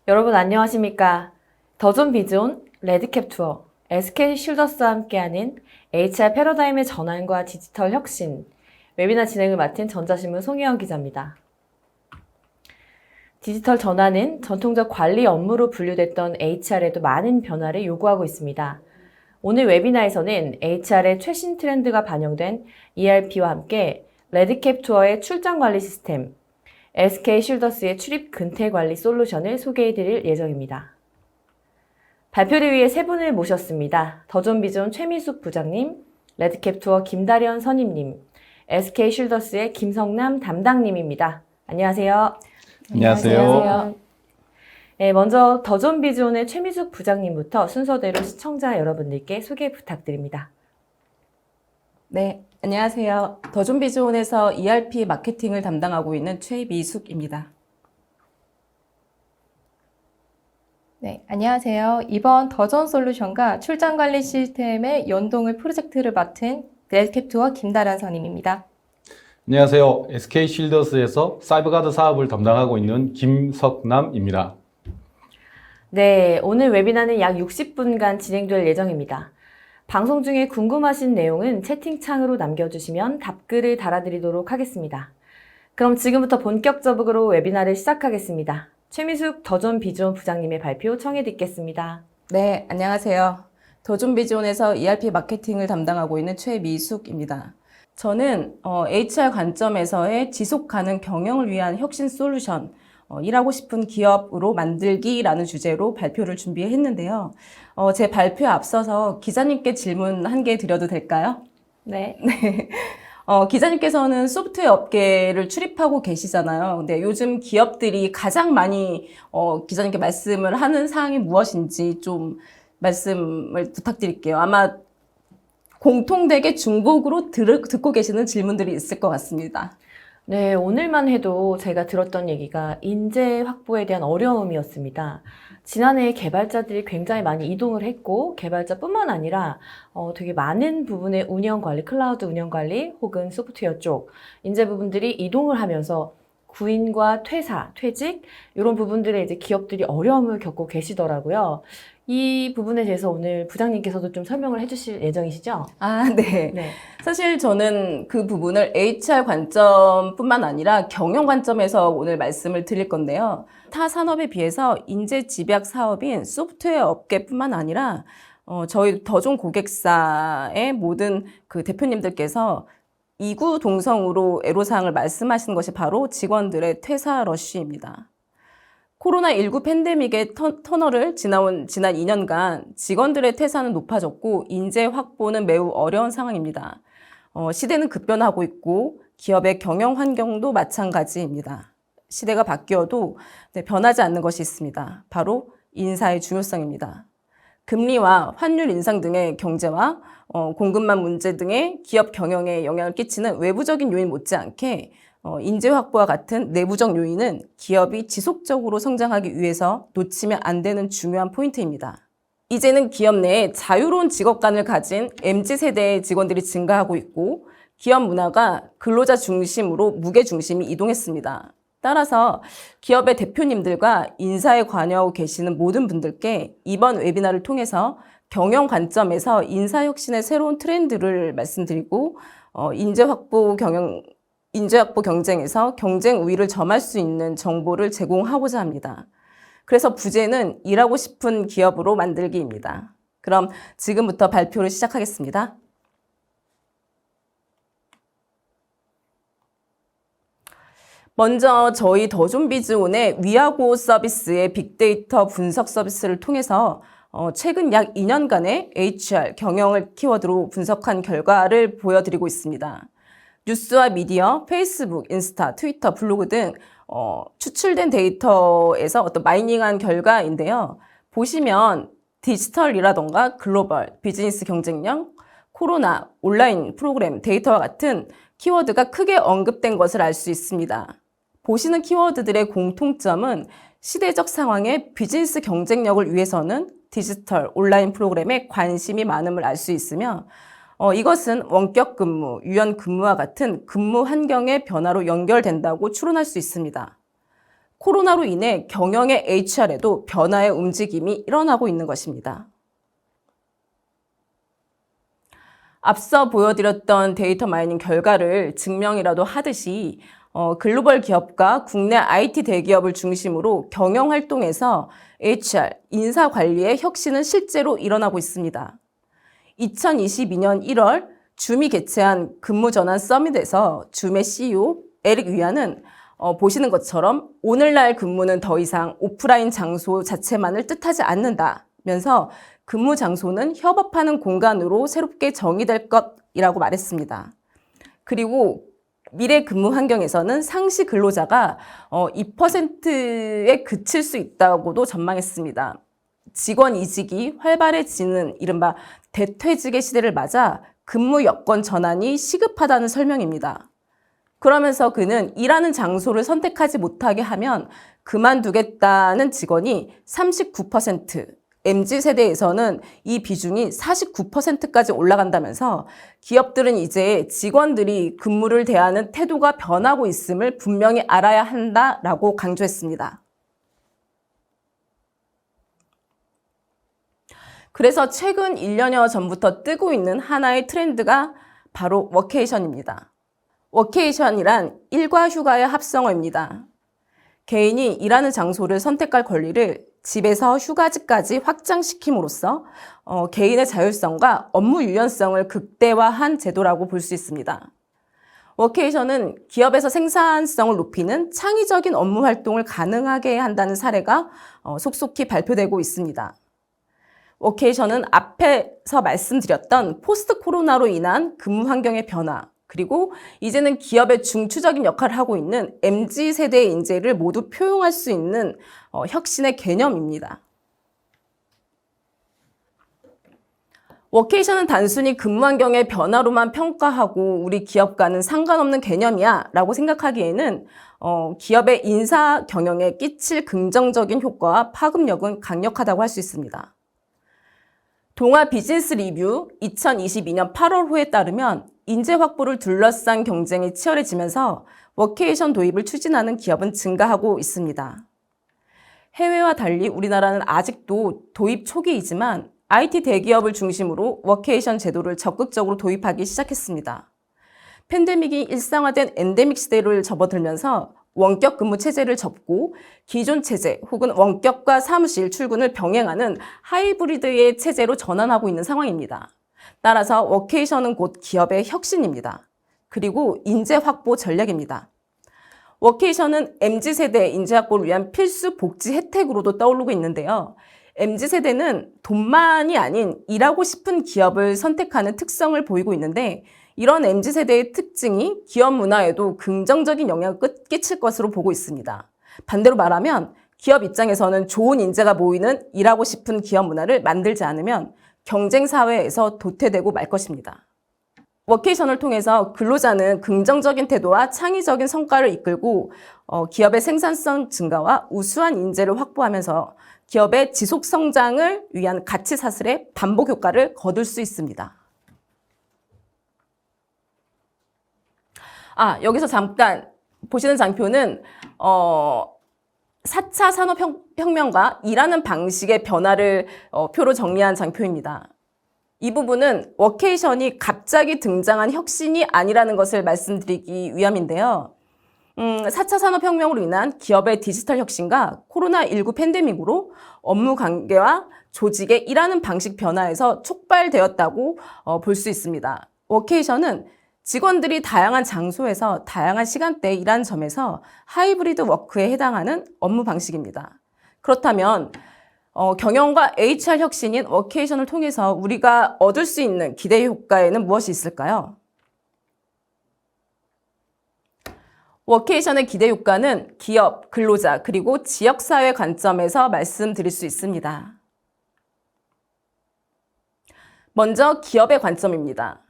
여러분 안녕하십니까? 더존 비존, 레드캡 투어, SK 쉴더스와 함께하는 HR 패러다임의 전환과 디지털 혁신 웨비나 진행을 맡은 전자신문 송혜영 기자입니다. 디지털 전환은 전통적 관리 업무로 분류됐던 HR에도 많은 변화를 요구하고 있습니다. 오늘 웨비나에서는 HR의 최신 트렌드가 반영된 ERP와 함께 레드캡 투어의 출장 관리 시스템, SK 쉴더스의 출입 근태 관리 솔루션을 소개해드릴 예정입니다. 발표를 위해 세 분을 모셨습니다. 더존 비존 최미숙 부장님, 레드캡 투어 김다련 선임님, SK 쉴더스의 김성남 담당님입니다. 안녕하세요. 안녕하세요. 네, 먼저 더존 비존의 최미숙 부장님부터 순서대로 시청자 여러분들께 소개 부탁드립니다. 네, 안녕하세요. 더존 비즈온에서 ERP 마케팅을 담당하고 있는 최미숙입니다. 네, 안녕하세요. 이번 더존 솔루션과 출장 관리 시스템의 연동을 프로젝트를 맡은 레드캡 투어 김다란 선임입니다. 안녕하세요. SK 쉴더스에서 사이버가드 사업을 담당하고 있는 김석남입니다. 네, 오늘 웨비나는 약 60분간 진행될 예정입니다. 방송 중에 궁금하신 내용은 채팅창으로 남겨주시면 답글을 달아드리도록 하겠습니다. 그럼 지금부터 본격적으로 웨비나를 시작하겠습니다. 최미숙 더존 비존 부장님의 발표 청해 듣겠습니다. 네, 안녕하세요. 더존 비즈온에서 ERP 마케팅을 담당하고 있는 최미숙입니다. 저는 HR 관점에서의 지속 가능 경영을 위한 혁신 솔루션, 일하고 싶은 기업으로 만들기라는 주제로 발표를 준비했는데요. 제 발표에 앞서서 기자님께 질문 한 개 드려도 될까요? 네. 기자님께서는 소프트웨어 업계를 출입하고 계시잖아요. 근데 요즘 기업들이 가장 많이 기자님께 말씀을 하는 사항이 무엇인지 좀 말씀을 부탁드릴게요. 아마 공통되게 중복으로 듣고 계시는 질문들이 있을 것 같습니다. 네, 오늘만 해도 제가 들었던 얘기가 인재 확보에 대한 어려움이었습니다. 지난해 개발자들이 굉장히 많이 이동을 했고, 개발자뿐만 아니라 되게 많은 부분의 운영관리, 클라우드 운영관리 혹은 소프트웨어 쪽 인재 부분들이 이동을 하면서 구인과 퇴사, 퇴직 이런 부분들에 이제 기업들이 어려움을 겪고 계시더라고요. 이 부분에 대해서 오늘 부장님께서도 좀 설명을 해주실 예정이시죠? 아, 네. 네. 사실 저는 그 부분을 HR 관점뿐만 아니라 경영 관점에서 오늘 말씀을 드릴 건데요. 타 산업에 비해서 인재 집약 사업인 소프트웨어 업계뿐만 아니라 저희 더존 고객사의 모든 그 대표님들께서 이구동성으로 애로사항을 말씀하시는 것이 바로 직원들의 퇴사 러쉬입니다. 코로나19 팬데믹의 터널을 지난 2년간 직원들의 퇴사는 높아졌고 인재 확보는 매우 어려운 상황입니다. 시대는 급변하고 있고 기업의 경영 환경도 마찬가지입니다. 시대가 바뀌어도 변하지 않는 것이 있습니다. 바로 인사의 중요성입니다. 금리와 환율 인상 등의 경제와 공급망 문제 등의 기업 경영에 영향을 끼치는 외부적인 요인 못지않게 인재 확보와 같은 내부적 요인은 기업이 지속적으로 성장하기 위해서 놓치면 안 되는 중요한 포인트입니다. 이제는 기업 내에 자유로운 직업관을 가진 MZ세대의 직원들이 증가하고 있고 기업 문화가 근로자 중심으로 무게 중심이 이동했습니다. 따라서 기업의 대표님들과 인사에 관여하고 계시는 모든 분들께 이번 웨비나를 통해서 경영 관점에서 인사혁신의 새로운 트렌드를 말씀드리고 인재 확보 경쟁에서 경쟁 우위를 점할 수 있는 정보를 제공하고자 합니다. 그래서 부제는 일하고 싶은 기업으로 만들기입니다. 그럼 지금부터 발표를 시작하겠습니다. 먼저 저희 더존 비즈온의 위아고 서비스의 빅데이터 분석 서비스를 통해서 최근 약 2년간의 HR 경영을 키워드로 분석한 결과를 보여드리고 있습니다. 뉴스와 미디어, 페이스북, 인스타, 트위터, 블로그 등 추출된 데이터에서 어떤 마이닝한 결과인데요. 보시면 디지털이라던가 글로벌, 비즈니스 경쟁력, 코로나, 온라인 프로그램, 데이터와 같은 키워드가 크게 언급된 것을 알 수 있습니다. 보시는 키워드들의 공통점은 시대적 상황의 비즈니스 경쟁력을 위해서는 디지털, 온라인 프로그램에 관심이 많음을 알 수 있으며 이것은 원격 근무, 유연 근무와 같은 근무 환경의 변화로 연결된다고 추론할 수 있습니다. 코로나로 인해 경영의 HR에도 변화의 움직임이 일어나고 있는 것입니다. 앞서 보여드렸던 데이터 마이닝 결과를 증명이라도 하듯이 글로벌 기업과 국내 IT 대기업을 중심으로 경영 활동에서 HR, 인사 관리의 혁신은 실제로 일어나고 있습니다. 2022년 1월 줌이 개최한 근무전환 서밋에서 줌의 CEO 에릭 위안은 보시는 것처럼 오늘날 근무는 더 이상 오프라인 장소 자체만을 뜻하지 않는다면서 근무 장소는 협업하는 공간으로 새롭게 정의될 것이라고 말했습니다. 그리고 미래 근무 환경에서는 상시 근로자가 2%에 그칠 수 있다고도 전망했습니다. 직원 이직이 활발해지는 이른바 대퇴직의 시대를 맞아 근무 여건 전환이 시급하다는 설명입니다. 그러면서 그는 일하는 장소를 선택하지 못하게 하면 그만두겠다는 직원이 39%, MZ세대에서는 이 비중이 49%까지 올라간다면서 기업들은 이제 직원들이 근무를 대하는 태도가 변하고 있음을 분명히 알아야 한다라고 강조했습니다. 그래서 최근 1년여 전부터 뜨고 있는 하나의 트렌드가 바로 워케이션입니다. 워케이션이란 일과 휴가의 합성어입니다. 개인이 일하는 장소를 선택할 권리를 집에서 휴가지까지 확장시킴으로써 개인의 자율성과 업무 유연성을 극대화한 제도라고 볼 수 있습니다. 워케이션은 기업에서 생산성을 높이는 창의적인 업무 활동을 가능하게 한다는 사례가 속속히 발표되고 있습니다. 워케이션은 앞에서 말씀드렸던 포스트 코로나로 인한 근무 환경의 변화, 그리고 이제는 기업의 중추적인 역할을 하고 있는 MZ세대의 인재를 모두 표용할 수 있는 혁신의 개념입니다. 워케이션은 단순히 근무 환경의 변화로만 평가하고 우리 기업과는 상관없는 개념이야 라고 생각하기에는 기업의 인사 경영에 끼칠 긍정적인 효과와 파급력은 강력하다고 할 수 있습니다. 동아 비즈니스 리뷰 2022년 8월 호에 따르면 인재 확보를 둘러싼 경쟁이 치열해지면서 워케이션 도입을 추진하는 기업은 증가하고 있습니다. 해외와 달리 우리나라는 아직도 도입 초기이지만 IT 대기업을 중심으로 워케이션 제도를 적극적으로 도입하기 시작했습니다. 팬데믹이 일상화된 엔데믹 시대를 접어들면서 원격 근무 체제를 접고 기존 체제 혹은 원격과 사무실 출근을 병행하는 하이브리드의 체제로 전환하고 있는 상황입니다. 따라서 워케이션은 곧 기업의 혁신입니다. 그리고 인재 확보 전략입니다. 워케이션은 MZ세대 인재 확보를 위한 필수 복지 혜택으로도 떠오르고 있는데요. MZ세대는 돈만이 아닌 일하고 싶은 기업을 선택하는 특성을 보이고 있는데 이런 MZ세대의 특징이 기업 문화에도 긍정적인 영향을 끼칠 것으로 보고 있습니다. 반대로 말하면 기업 입장에서는 좋은 인재가 모이는 일하고 싶은 기업 문화를 만들지 않으면 경쟁 사회에서 도태되고 말 것입니다. 워케이션을 통해서 근로자는 긍정적인 태도와 창의적인 성과를 이끌고 기업의 생산성 증가와 우수한 인재를 확보하면서 기업의 지속 성장을 위한 가치 사슬의 반복 효과를 거둘 수 있습니다. 여기서 잠깐 보시는 장표는 4차 산업혁명과 일하는 방식의 변화를 표로 정리한 장표입니다. 이 부분은 워케이션이 갑자기 등장한 혁신이 아니라는 것을 말씀드리기 위함인데요. 4차 산업혁명으로 인한 기업의 디지털 혁신과 코로나19 팬데믹으로 업무 관계와 조직의 일하는 방식 변화에서 촉발되었다고 볼 수 있습니다. 워케이션은 직원들이 다양한 장소에서 다양한 시간대에 일하는 점에서 하이브리드 워크에 해당하는 업무 방식입니다. 그렇다면 경영과 HR 혁신인 워케이션을 통해서 우리가 얻을 수 있는 기대 효과에는 무엇이 있을까요? 워케이션의 기대 효과는 기업, 근로자, 그리고 지역사회 관점에서 말씀드릴 수 있습니다. 먼저 기업의 관점입니다.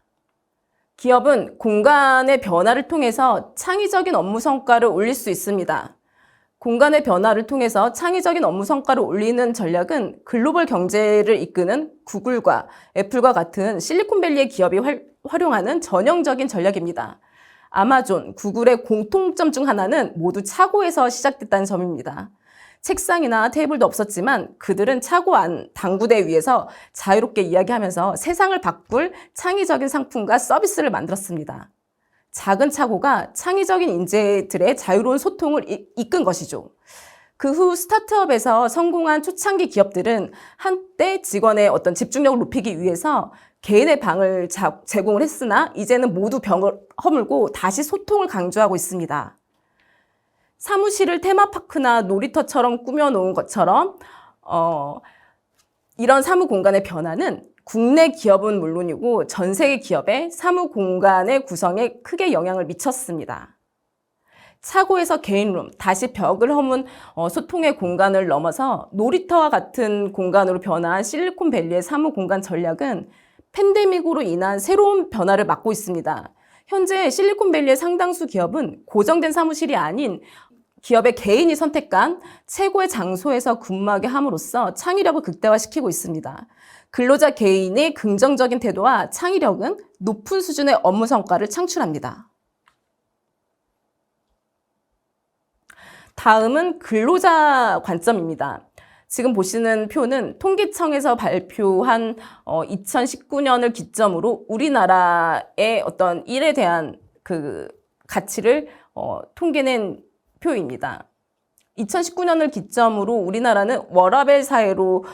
기업은 공간의 변화를 통해서 창의적인 업무 성과를 올릴 수 있습니다. 공간의 변화를 통해서 창의적인 업무 성과를 올리는 전략은 글로벌 경제를 이끄는 구글과 애플과 같은 실리콘밸리의 기업이 활용하는 전형적인 전략입니다. 아마존, 구글의 공통점 중 하나는 모두 차고에서 시작됐다는 점입니다. 책상이나 테이블도 없었지만 그들은 차고 안 당구대 위에서 자유롭게 이야기하면서 세상을 바꿀 창의적인 상품과 서비스를 만들었습니다. 작은 차고가 창의적인 인재들의 자유로운 소통을 이끈 것이죠. 그 후 스타트업에서 성공한 초창기 기업들은 한때 직원의 어떤 집중력을 높이기 위해서 개인의 방을 제공을 했으나 이제는 모두 벽을 허물고 다시 소통을 강조하고 있습니다. 사무실을 테마파크나 놀이터처럼 꾸며놓은 것처럼 이런 사무 공간의 변화는 국내 기업은 물론이고 전 세계 기업의 사무 공간의 구성에 크게 영향을 미쳤습니다. 차고에서 개인룸, 다시 벽을 허문 소통의 공간을 넘어서 놀이터와 같은 공간으로 변화한 실리콘밸리의 사무 공간 전략은 팬데믹으로 인한 새로운 변화를 맞고 있습니다. 현재 실리콘밸리의 상당수 기업은 고정된 사무실이 아닌 기업의 개인이 선택한 최고의 장소에서 근무하게 함으로써 창의력을 극대화시키고 있습니다. 근로자 개인의 긍정적인 태도와 창의력은 높은 수준의 업무 성과를 창출합니다. 다음은 근로자 관점입니다. 지금 보시는 표는 통계청에서 발표한 2019년을 기점으로 우리나라의 어떤 일에 대한 그 가치를 통계낸 표입니다. 2019년을 기점으로 우리나라는 워라밸 사회로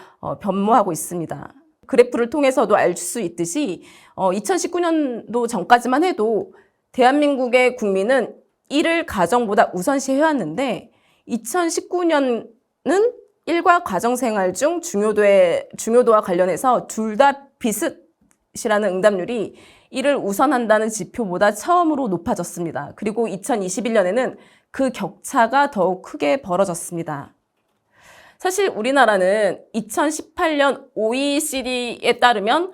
변모하고 있습니다. 그래프를 통해서도 알 수 있듯이 2019년도 전까지만 해도 대한민국의 국민은 일을 가정보다 우선시해왔는데 2019년은 일과 가정생활 중 중요도와 관련해서 둘 다 비슷이라는 응답률이 일을 우선한다는 지표보다 처음으로 높아졌습니다. 그리고 2021년에는 그 격차가 더욱 크게 벌어졌습니다. 사실 우리나라는 2018년 OECD에 따르면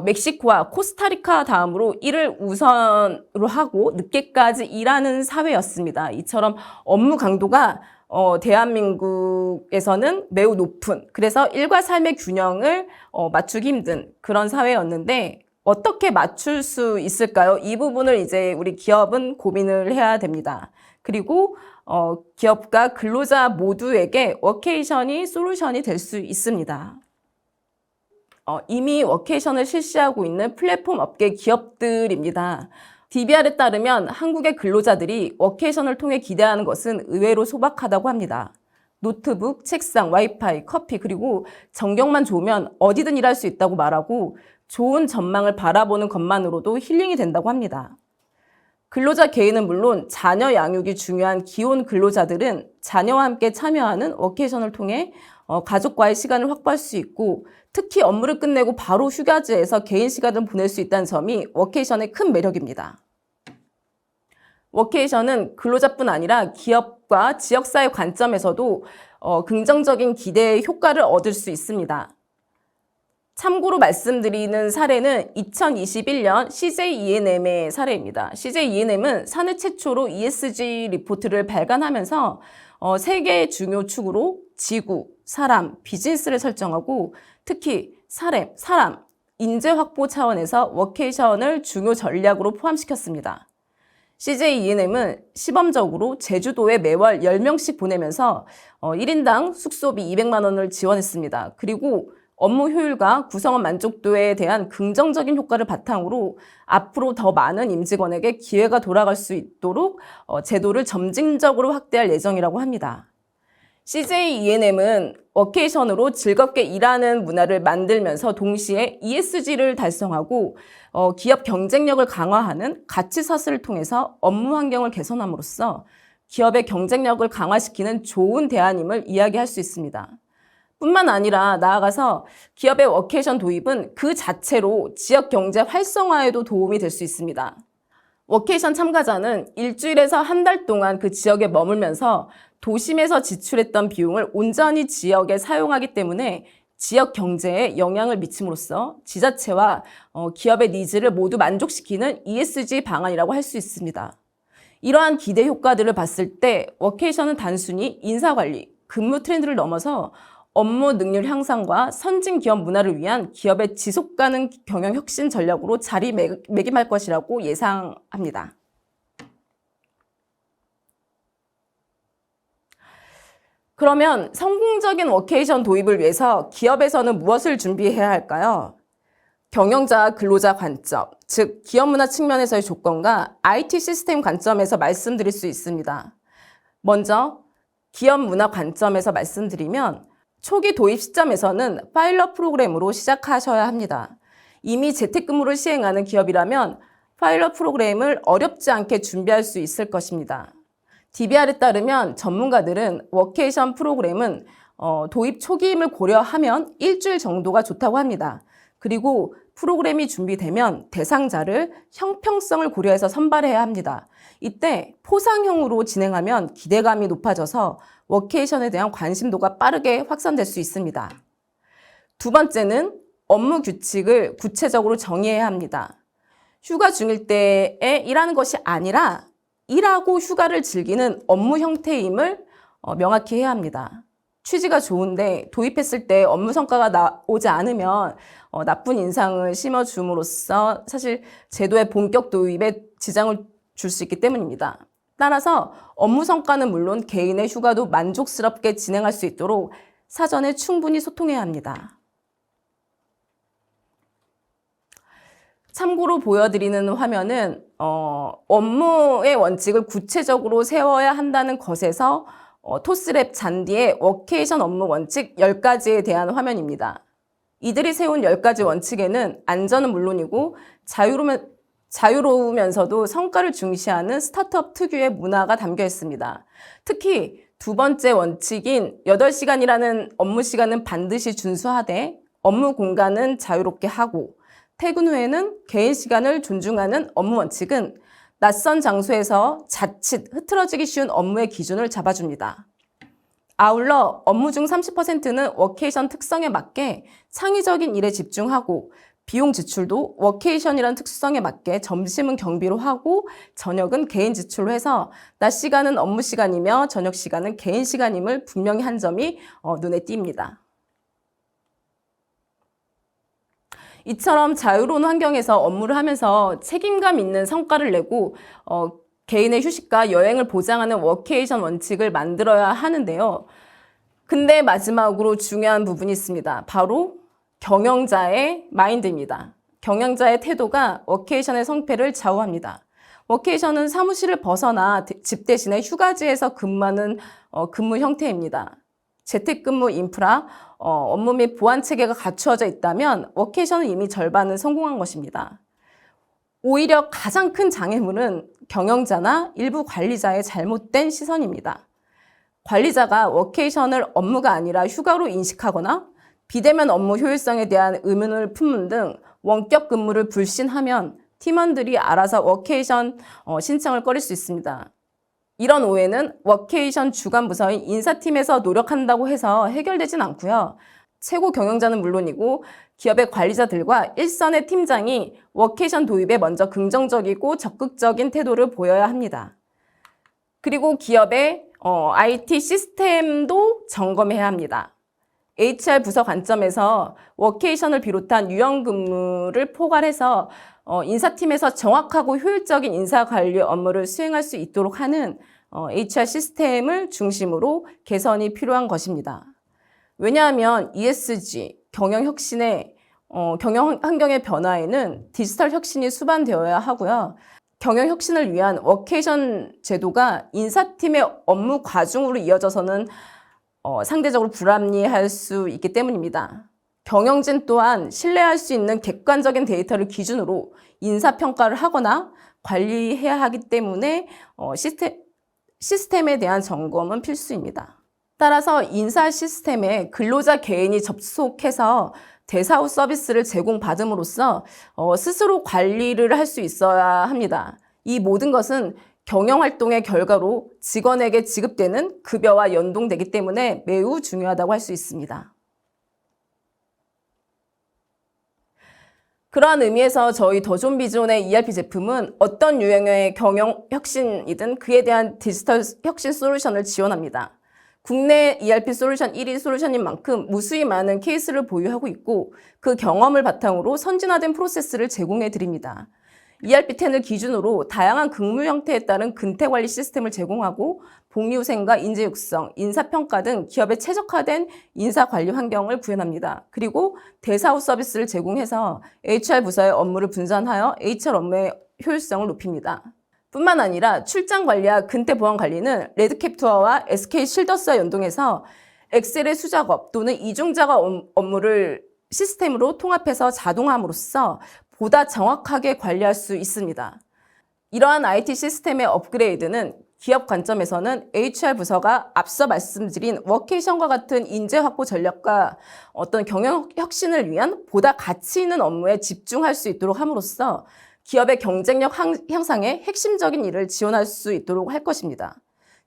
멕시코와 코스타리카 다음으로 일을 우선으로 하고 늦게까지 일하는 사회였습니다. 이처럼 업무 강도가 대한민국에서는 매우 높은, 그래서 일과 삶의 균형을 맞추기 힘든 그런 사회였는데 어떻게 맞출 수 있을까요? 이 부분을 이제 우리 기업은 고민을 해야 됩니다. 그리고 기업과 근로자 모두에게 워케이션이 솔루션이 될 수 있습니다. 이미 워케이션을 실시하고 있는 플랫폼 업계 기업들입니다. DBR에 따르면 한국의 근로자들이 워케이션을 통해 기대하는 것은 의외로 소박하다고 합니다. 노트북, 책상, 와이파이, 커피, 그리고 전경만 좋으면 어디든 일할 수 있다고 말하고 좋은 전망을 바라보는 것만으로도 힐링이 된다고 합니다. 근로자 개인은 물론 자녀 양육이 중요한 기혼 근로자들은 자녀와 함께 참여하는 워케이션을 통해 가족과의 시간을 확보할 수 있고 특히 업무를 끝내고 바로 휴가지에서 개인 시간을 보낼 수 있다는 점이 워케이션의 큰 매력입니다. 워케이션은 근로자뿐 아니라 기업과 지역사회 관점에서도 긍정적인 기대의 효과를 얻을 수 있습니다. 참고로 말씀드리는 사례는 2021년 CJ E&M의 사례입니다. CJ E&M은 사내 최초로 ESG 리포트를 발간하면서 세 개의 중요 축으로 지구, 사람, 비즈니스를 설정하고 특히 사람, 인재 확보 차원에서 워케이션을 중요 전략으로 포함시켰습니다. CJ E&M은 시범적으로 제주도에 매월 10명씩 보내면서 1인당 숙소비 200만 원을 지원했습니다. 그리고 업무 효율과 구성원 만족도에 대한 긍정적인 효과를 바탕으로 앞으로 더 많은 임직원에게 기회가 돌아갈 수 있도록 제도를 점진적으로 확대할 예정이라고 합니다. CJ E&M은 워케이션으로 즐겁게 일하는 문화를 만들면서 동시에 ESG를 달성하고 기업 경쟁력을 강화하는 가치사슬을 통해서 업무 환경을 개선함으로써 기업의 경쟁력을 강화시키는 좋은 대안임을 이야기할 수 있습니다. 뿐만 아니라 나아가서 기업의 워케이션 도입은 그 자체로 지역 경제 활성화에도 도움이 될 수 있습니다. 워케이션 참가자는 일주일에서 한 달 동안 그 지역에 머물면서 도심에서 지출했던 비용을 온전히 지역에 사용하기 때문에 지역 경제에 영향을 미침으로써 지자체와 기업의 니즈를 모두 만족시키는 ESG 방안이라고 할 수 있습니다. 이러한 기대 효과들을 봤을 때 워케이션은 단순히 인사관리, 근무 트렌드를 넘어서 업무 능률 향상과 선진 기업 문화를 위한 기업의 지속가능 경영 혁신 전략으로 자리매김할 것이라고 예상합니다. 그러면 성공적인 워케이션 도입을 위해서 기업에서는 무엇을 준비해야 할까요? 경영자, 근로자 관점, 즉 기업 문화 측면에서의 조건과 IT 시스템 관점에서 말씀드릴 수 있습니다. 먼저 기업 문화 관점에서 말씀드리면 초기 도입 시점에서는 파일럿 프로그램으로 시작하셔야 합니다. 이미 재택근무를 시행하는 기업이라면 파일럿 프로그램을 어렵지 않게 준비할 수 있을 것입니다. DBR에 따르면 전문가들은 워케이션 프로그램은 도입 초기임을 고려하면 일주일 정도가 좋다고 합니다. 그리고 프로그램이 준비되면 대상자를 형평성을 고려해서 선발해야 합니다. 이때 포상형으로 진행하면 기대감이 높아져서 워케이션에 대한 관심도가 빠르게 확산될 수 있습니다. 두 번째는 업무 규칙을 구체적으로 정의해야 합니다. 휴가 중일 때에 일하는 것이 아니라 일하고 휴가를 즐기는 업무 형태임을 명확히 해야 합니다. 취지가 좋은데 도입했을 때 업무 성과가 나오지 않으면 나쁜 인상을 심어줌으로써 사실 제도의 본격 도입에 지장을 줄 수 있기 때문입니다. 따라서 업무 성과는 물론 개인의 휴가도 만족스럽게 진행할 수 있도록 사전에 충분히 소통해야 합니다. 참고로 보여드리는 화면은 업무의 원칙을 구체적으로 세워야 한다는 것에서 토스랩 잔디의 워케이션 업무 원칙 10가지에 대한 화면입니다. 이들이 세운 10가지 원칙에는 안전은 물론이고 자유로우면서도 성과를 중시하는 스타트업 특유의 문화가 담겨 있습니다. 특히 두 번째 원칙인 8시간이라는 업무 시간은 반드시 준수하되 업무 공간은 자유롭게 하고 퇴근 후에는 개인 시간을 존중하는 업무 원칙은 낯선 장소에서 자칫 흐트러지기 쉬운 업무의 기준을 잡아줍니다. 아울러 업무 중 30%는 워케이션 특성에 맞게 창의적인 일에 집중하고 비용 지출도 워케이션이라는 특수성에 맞게 점심은 경비로 하고 저녁은 개인 지출로 해서 낮 시간은 업무 시간이며 저녁 시간은 개인 시간임을 분명히 한 점이 눈에 띕니다. 이처럼 자유로운 환경에서 업무를 하면서 책임감 있는 성과를 내고 개인의 휴식과 여행을 보장하는 워케이션 원칙을 만들어야 하는데요. 근데 마지막으로 중요한 부분이 있습니다. 바로 경영자의 마인드입니다. 경영자의 태도가 워케이션의 성패를 좌우합니다. 워케이션은 사무실을 벗어나 집 대신에 휴가지에서 근무하는 근무 형태입니다. 재택근무 인프라, 업무 및 보안 체계가 갖추어져 있다면 워케이션은 이미 절반은 성공한 것입니다. 오히려 가장 큰 장애물은 경영자나 일부 관리자의 잘못된 시선입니다. 관리자가 워케이션을 업무가 아니라 휴가로 인식하거나 비대면 업무 효율성에 대한 의문을 품는 등 원격 근무를 불신하면 팀원들이 알아서 워케이션 신청을 꺼릴 수 있습니다. 이런 오해는 워케이션 주관 부서인 인사팀에서 노력한다고 해서 해결되진 않고요. 최고 경영자는 물론이고 기업의 관리자들과 일선의 팀장이 워케이션 도입에 먼저 긍정적이고 적극적인 태도를 보여야 합니다. 그리고 기업의 IT 시스템도 점검해야 합니다. HR 부서 관점에서 워케이션을 비롯한 유연근무를 포괄해서 인사팀에서 정확하고 효율적인 인사관리 업무를 수행할 수 있도록 하는 HR 시스템을 중심으로 개선이 필요한 것입니다. 왜냐하면 ESG, 경영 혁신의 경영 환경의 변화에는 디지털 혁신이 수반되어야 하고요. 경영 혁신을 위한 워케이션 제도가 인사팀의 업무 과중으로 이어져서는 상대적으로 불합리할 수 있기 때문입니다. 경영진 또한 신뢰할 수 있는 객관적인 데이터를 기준으로 인사평가를 하거나 관리해야 하기 때문에 시스템에 대한 점검은 필수입니다. 따라서 인사 시스템에 근로자 개인이 접속해서 대사후 서비스를 제공받음으로써 스스로 관리를 할 수 있어야 합니다. 이 모든 것은 경영활동의 결과로 직원에게 지급되는 급여와 연동되기 때문에 매우 중요하다고 할 수 있습니다. 그러한 의미에서 저희 더존비존의 ERP 제품은 어떤 유형의 경영 혁신이든 그에 대한 디지털 혁신 솔루션을 지원합니다. 국내 ERP 솔루션 1위 솔루션인 만큼 무수히 많은 케이스를 보유하고 있고 그 경험을 바탕으로 선진화된 프로세스를 제공해 드립니다. ERP10을 기준으로 다양한 근무 형태에 따른 근태 관리 시스템을 제공하고 복리후생과 인재 육성, 인사평가 등 기업에 최적화된 인사관리 환경을 구현합니다. 그리고 대사후 서비스를 제공해서 HR 부서의 업무를 분산하여 HR 업무의 효율성을 높입니다. 뿐만 아니라 출장 관리와 근태 보안 관리는 레드캡투어와 SK 실더스와 연동해서 엑셀의 수작업 또는 이중작업 업무를 시스템으로 통합해서 자동화함으로써 보다 정확하게 관리할 수 있습니다. 이러한 IT 시스템의 업그레이드는 기업 관점에서는 HR 부서가 앞서 말씀드린 워케이션과 같은 인재 확보 전략과 어떤 경영 혁신을 위한 보다 가치 있는 업무에 집중할 수 있도록 함으로써 기업의 경쟁력 향상에 핵심적인 일을 지원할 수 있도록 할 것입니다.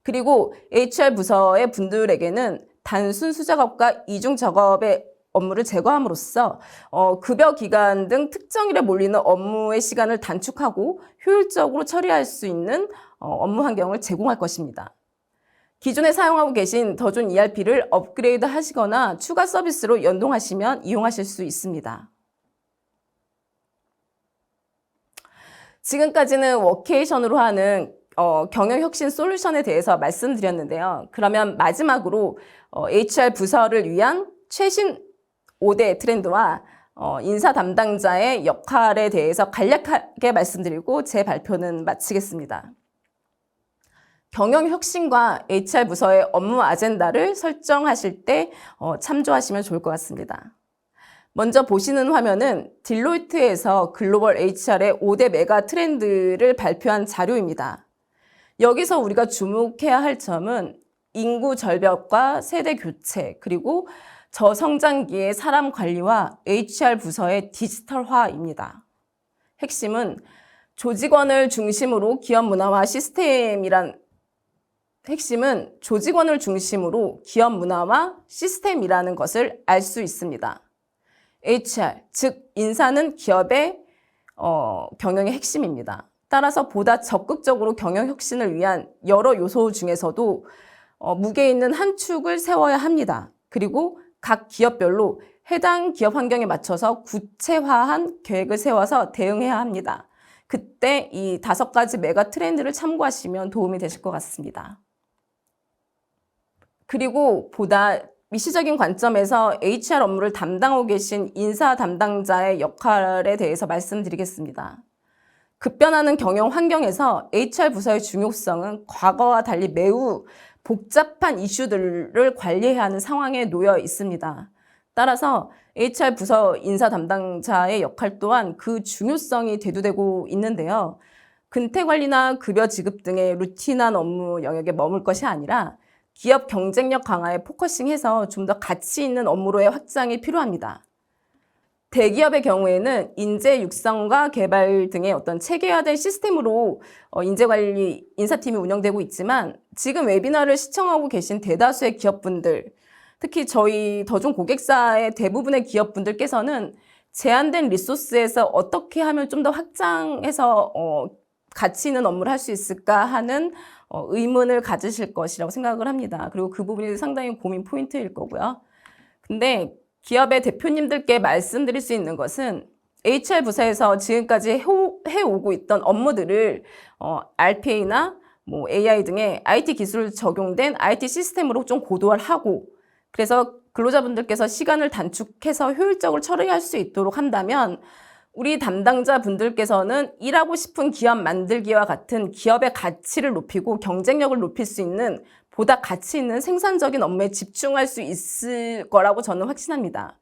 그리고 HR 부서의 분들에게는 단순 수작업과 이중 작업의 업무를 제거함으로써 급여 기간 등 특정일에 몰리는 업무의 시간을 단축하고 효율적으로 처리할 수 있는 업무 환경을 제공할 것입니다. 기존에 사용하고 계신 더존 ERP를 업그레이드 하시거나 추가 서비스로 연동하시면 이용하실 수 있습니다. 지금까지는 워케이션으로 하는 경영혁신 솔루션에 대해서 말씀드렸는데요. 그러면 마지막으로 HR 부서를 위한 최신 5대 트렌드와 인사 담당자의 역할에 대해서 간략하게 말씀드리고 제 발표는 마치겠습니다. 경영혁신과 HR 부서의 업무 아젠다를 설정하실 때 참조하시면 좋을 것 같습니다. 먼저 보시는 화면은 딜로이트에서 글로벌 HR의 5대 메가 트렌드를 발표한 자료입니다. 여기서 우리가 주목해야 할 점은 인구 절벽과 세대 교체, 그리고 저성장기의 사람 관리와 HR 부서의 디지털화입니다. 핵심은 조직원을 중심으로 기업 문화와 시스템이란 것을 알 수 있습니다. HR, 즉 인사는 기업의 경영의 핵심입니다. 따라서 보다 적극적으로 경영 혁신을 위한 여러 요소 중에서도 무게 있는 한 축을 세워야 합니다. 그리고 각 기업별로 해당 기업 환경에 맞춰서 구체화한 계획을 세워서 대응해야 합니다. 그때 이 5가지 메가 트렌드를 참고하시면 도움이 되실 것 같습니다. 그리고 보다 미시적인 관점에서 HR 업무를 담당하고 계신 인사 담당자의 역할에 대해서 말씀드리겠습니다. 급변하는 경영 환경에서 HR 부서의 중요성은 과거와 달리 매우 복잡한 이슈들을 관리해야 하는 상황에 놓여 있습니다. 따라서 HR 부서 인사 담당자의 역할 또한 그 중요성이 대두되고 있는데요. 근태 관리나 급여 지급 등의 루틴한 업무 영역에 머물 것이 아니라 기업 경쟁력 강화에 포커싱해서 좀 더 가치 있는 업무로의 확장이 필요합니다. 대기업의 경우에는 인재 육성과 개발 등의 어떤 체계화된 시스템으로 인재관리 인사팀이 운영되고 있지만 지금 웨비나를 시청하고 계신 대다수의 기업분들, 특히 저희 더존 고객사의 대부분의 기업분들께서는 제한된 리소스에서 어떻게 하면 좀 더 확장해서 가치 있는 업무를 할 수 있을까 하는 의문을 가지실 것이라고 생각을 합니다. 그리고 그 부분이 상당히 고민 포인트일 거고요. 근데 기업의 대표님들께 말씀드릴 수 있는 것은 HR 부서에서 지금까지 해오고 있던 업무들을 RPA나 AI 등의 IT 기술을 적용된 IT 시스템으로 좀 고도화하고 그래서 근로자분들께서 시간을 단축해서 효율적으로 처리할 수 있도록 한다면 우리 담당자 분들께서는 일하고 싶은 기업 만들기와 같은 기업의 가치를 높이고 경쟁력을 높일 수 있는 보다 가치 있는 생산적인 업무에 집중할 수 있을 거라고 저는 확신합니다.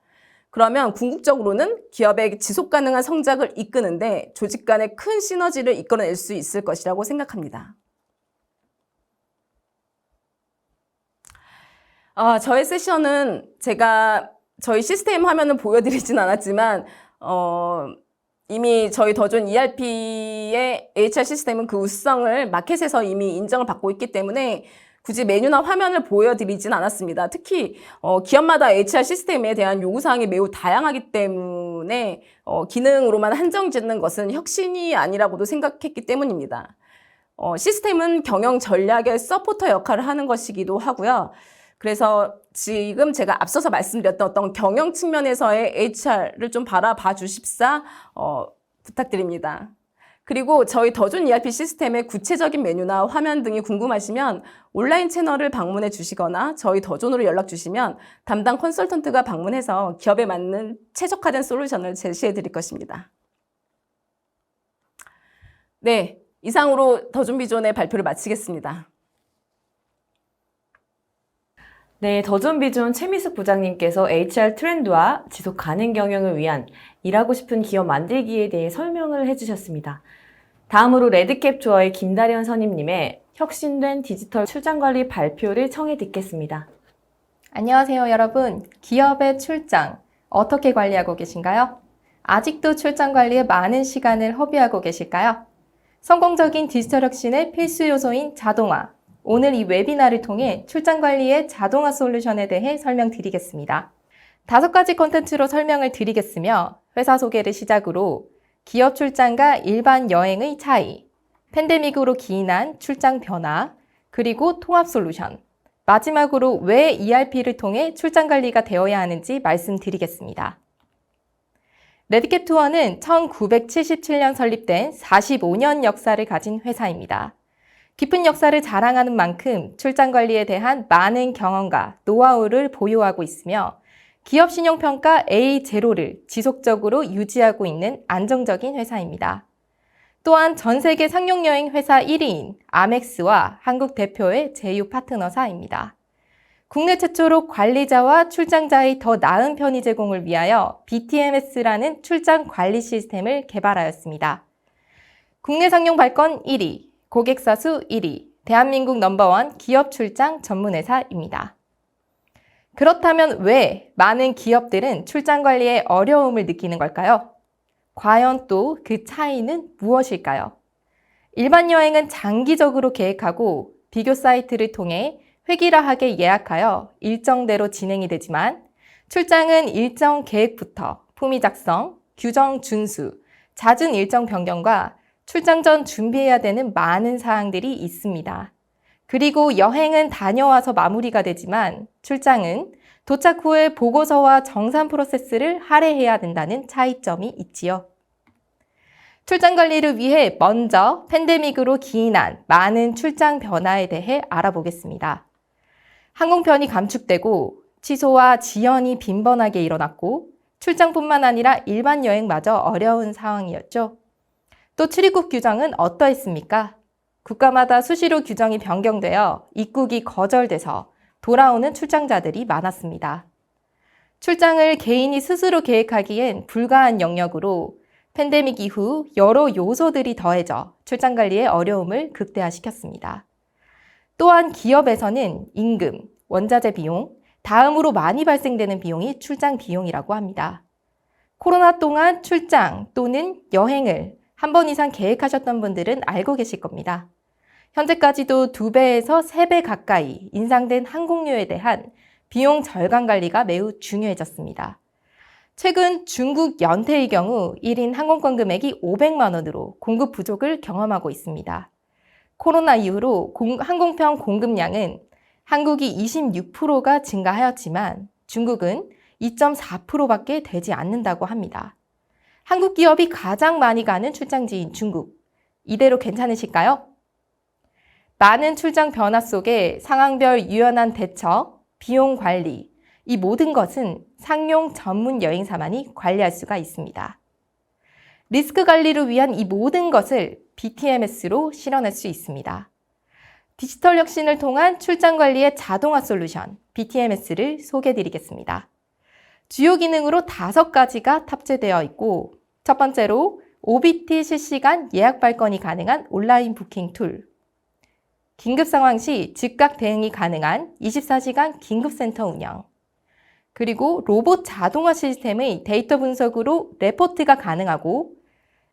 그러면 궁극적으로는 기업의 지속 가능한 성장을 이끄는데 조직 간의 큰 시너지를 이끌어낼 수 있을 것이라고 생각합니다. 저의 세션은 제가 저희 시스템 화면을 보여드리진 않았지만 이미 저희 더존 ERP의 HR 시스템은 그 우수성을 마켓에서 이미 인정을 받고 있기 때문에 굳이 메뉴나 화면을 보여드리진 않았습니다. 특히 기업마다 HR 시스템에 대한 요구사항이 매우 다양하기 때문에 기능으로만 한정짓는 것은 혁신이 아니라고도 생각했기 때문입니다. 시스템은 경영 전략의 서포터 역할을 하는 것이기도 하고요. 그래서 지금 제가 앞서서 말씀드렸던 어떤 경영 측면에서의 HR을 좀 바라봐 주십사 부탁드립니다. 그리고 저희 더존 ERP 시스템의 구체적인 메뉴나 화면 등이 궁금하시면 온라인 채널을 방문해 주시거나 저희 더존으로 연락 주시면 담당 컨설턴트가 방문해서 기업에 맞는 최적화된 솔루션을 제시해 드릴 것입니다. 네, 이상으로 더존 비존의 발표를 마치겠습니다. 네, 더존비존 최미숙 부장님께서 HR 트렌드와 지속 가능 경영을 위한 일하고 싶은 기업 만들기에 대해 설명을 해주셨습니다. 다음으로 레드캡투어의 김다련 선임님의 혁신된 디지털 출장관리 발표를 청해 듣겠습니다. 안녕하세요, 여러분. 기업의 출장 어떻게 관리하고 계신가요? 아직도 출장 관리에 많은 시간을 허비하고 계실까요? 성공적인 디지털 혁신의 필수 요소인 자동화. 오늘 이 웨비나를 통해 출장 관리의 자동화 솔루션에 대해 설명드리겠습니다. 5가지 콘텐츠로 설명을 드리겠으며 회사 소개를 시작으로 기업 출장과 일반 여행의 차이, 팬데믹으로 기인한 출장 변화, 그리고 통합 솔루션, 마지막으로 왜 ERP를 통해 출장 관리가 되어야 하는지 말씀드리겠습니다. 레드캡투어는 1977년 설립된 45년 역사를 가진 회사입니다. 깊은 역사를 자랑하는 만큼 출장 관리에 대한 많은 경험과 노하우를 보유하고 있으며 기업 신용평가 A0를 지속적으로 유지하고 있는 안정적인 회사입니다. 또한 전 세계 상용여행 회사 1위인 아멕스와 한국 대표의 제휴 파트너사입니다. 국내 최초로 관리자와 출장자의 더 나은 편의 제공을 위하여 BTMS라는 출장 관리 시스템을 개발하였습니다. 국내 상용 발권 1위, 고객사 수 1위, 대한민국 넘버원 기업 출장 전문회사입니다. 그렇다면 왜 많은 기업들은 출장 관리에 어려움을 느끼는 걸까요? 과연 또 그 차이는 무엇일까요? 일반 여행은 장기적으로 계획하고 비교 사이트를 통해 획일화하게 예약하여 일정대로 진행이 되지만 출장은 일정 계획부터 품위 작성, 규정 준수, 잦은 일정 변경과 출장 전 준비해야 되는 많은 사항들이 있습니다. 그리고 여행은 다녀와서 마무리가 되지만 출장은 도착 후에 보고서와 정산 프로세스를 할애해야 된다는 차이점이 있지요. 출장 관리를 위해 먼저 팬데믹으로 기인한 많은 출장 변화에 대해 알아보겠습니다. 항공편이 감축되고 취소와 지연이 빈번하게 일어났고 출장뿐만 아니라 일반 여행마저 어려운 상황이었죠. 또 출입국 규정은 어떠했습니까? 국가마다 수시로 규정이 변경되어 입국이 거절돼서 돌아오는 출장자들이 많았습니다. 출장을 개인이 스스로 계획하기엔 불가한 영역으로 팬데믹 이후 여러 요소들이 더해져 출장 관리의 어려움을 극대화시켰습니다. 또한 기업에서는 임금, 원자재 비용, 다음으로 많이 발생되는 비용이 출장 비용이라고 합니다. 코로나 동안 출장 또는 여행을 한 번 이상 계획하셨던 분들은 알고 계실 겁니다. 현재까지도 2배에서 3배 가까이 인상된 항공료에 대한 비용 절감 관리가 매우 중요해졌습니다. 최근 중국 연태의 경우 1인 항공권 금액이 500만 원으로 공급 부족을 경험하고 있습니다. 코로나 이후로 항공편 공급량은 한국이 26%가 증가하였지만 중국은 2.4%밖에 되지 않는다고 합니다. 한국 기업이 가장 많이 가는 출장지인 중국. 이대로 괜찮으실까요? 많은 출장 변화 속에 상황별 유연한 대처, 비용 관리, 이 모든 것은 상용 전문 여행사만이 관리할 수가 있습니다. 리스크 관리를 위한 이 모든 것을 BTMS로 실현할 수 있습니다. 디지털 혁신을 통한 출장 관리의 자동화 솔루션, BTMS를 소개해드리겠습니다. 주요 기능으로 5가지가 탑재되어 있고 첫 번째로 OBT 실시간 예약 발권이 가능한 온라인 부킹 툴, 긴급 상황 시 즉각 대응이 가능한 24시간 긴급센터 운영, 그리고 로봇 자동화 시스템의 데이터 분석으로 레포트가 가능하고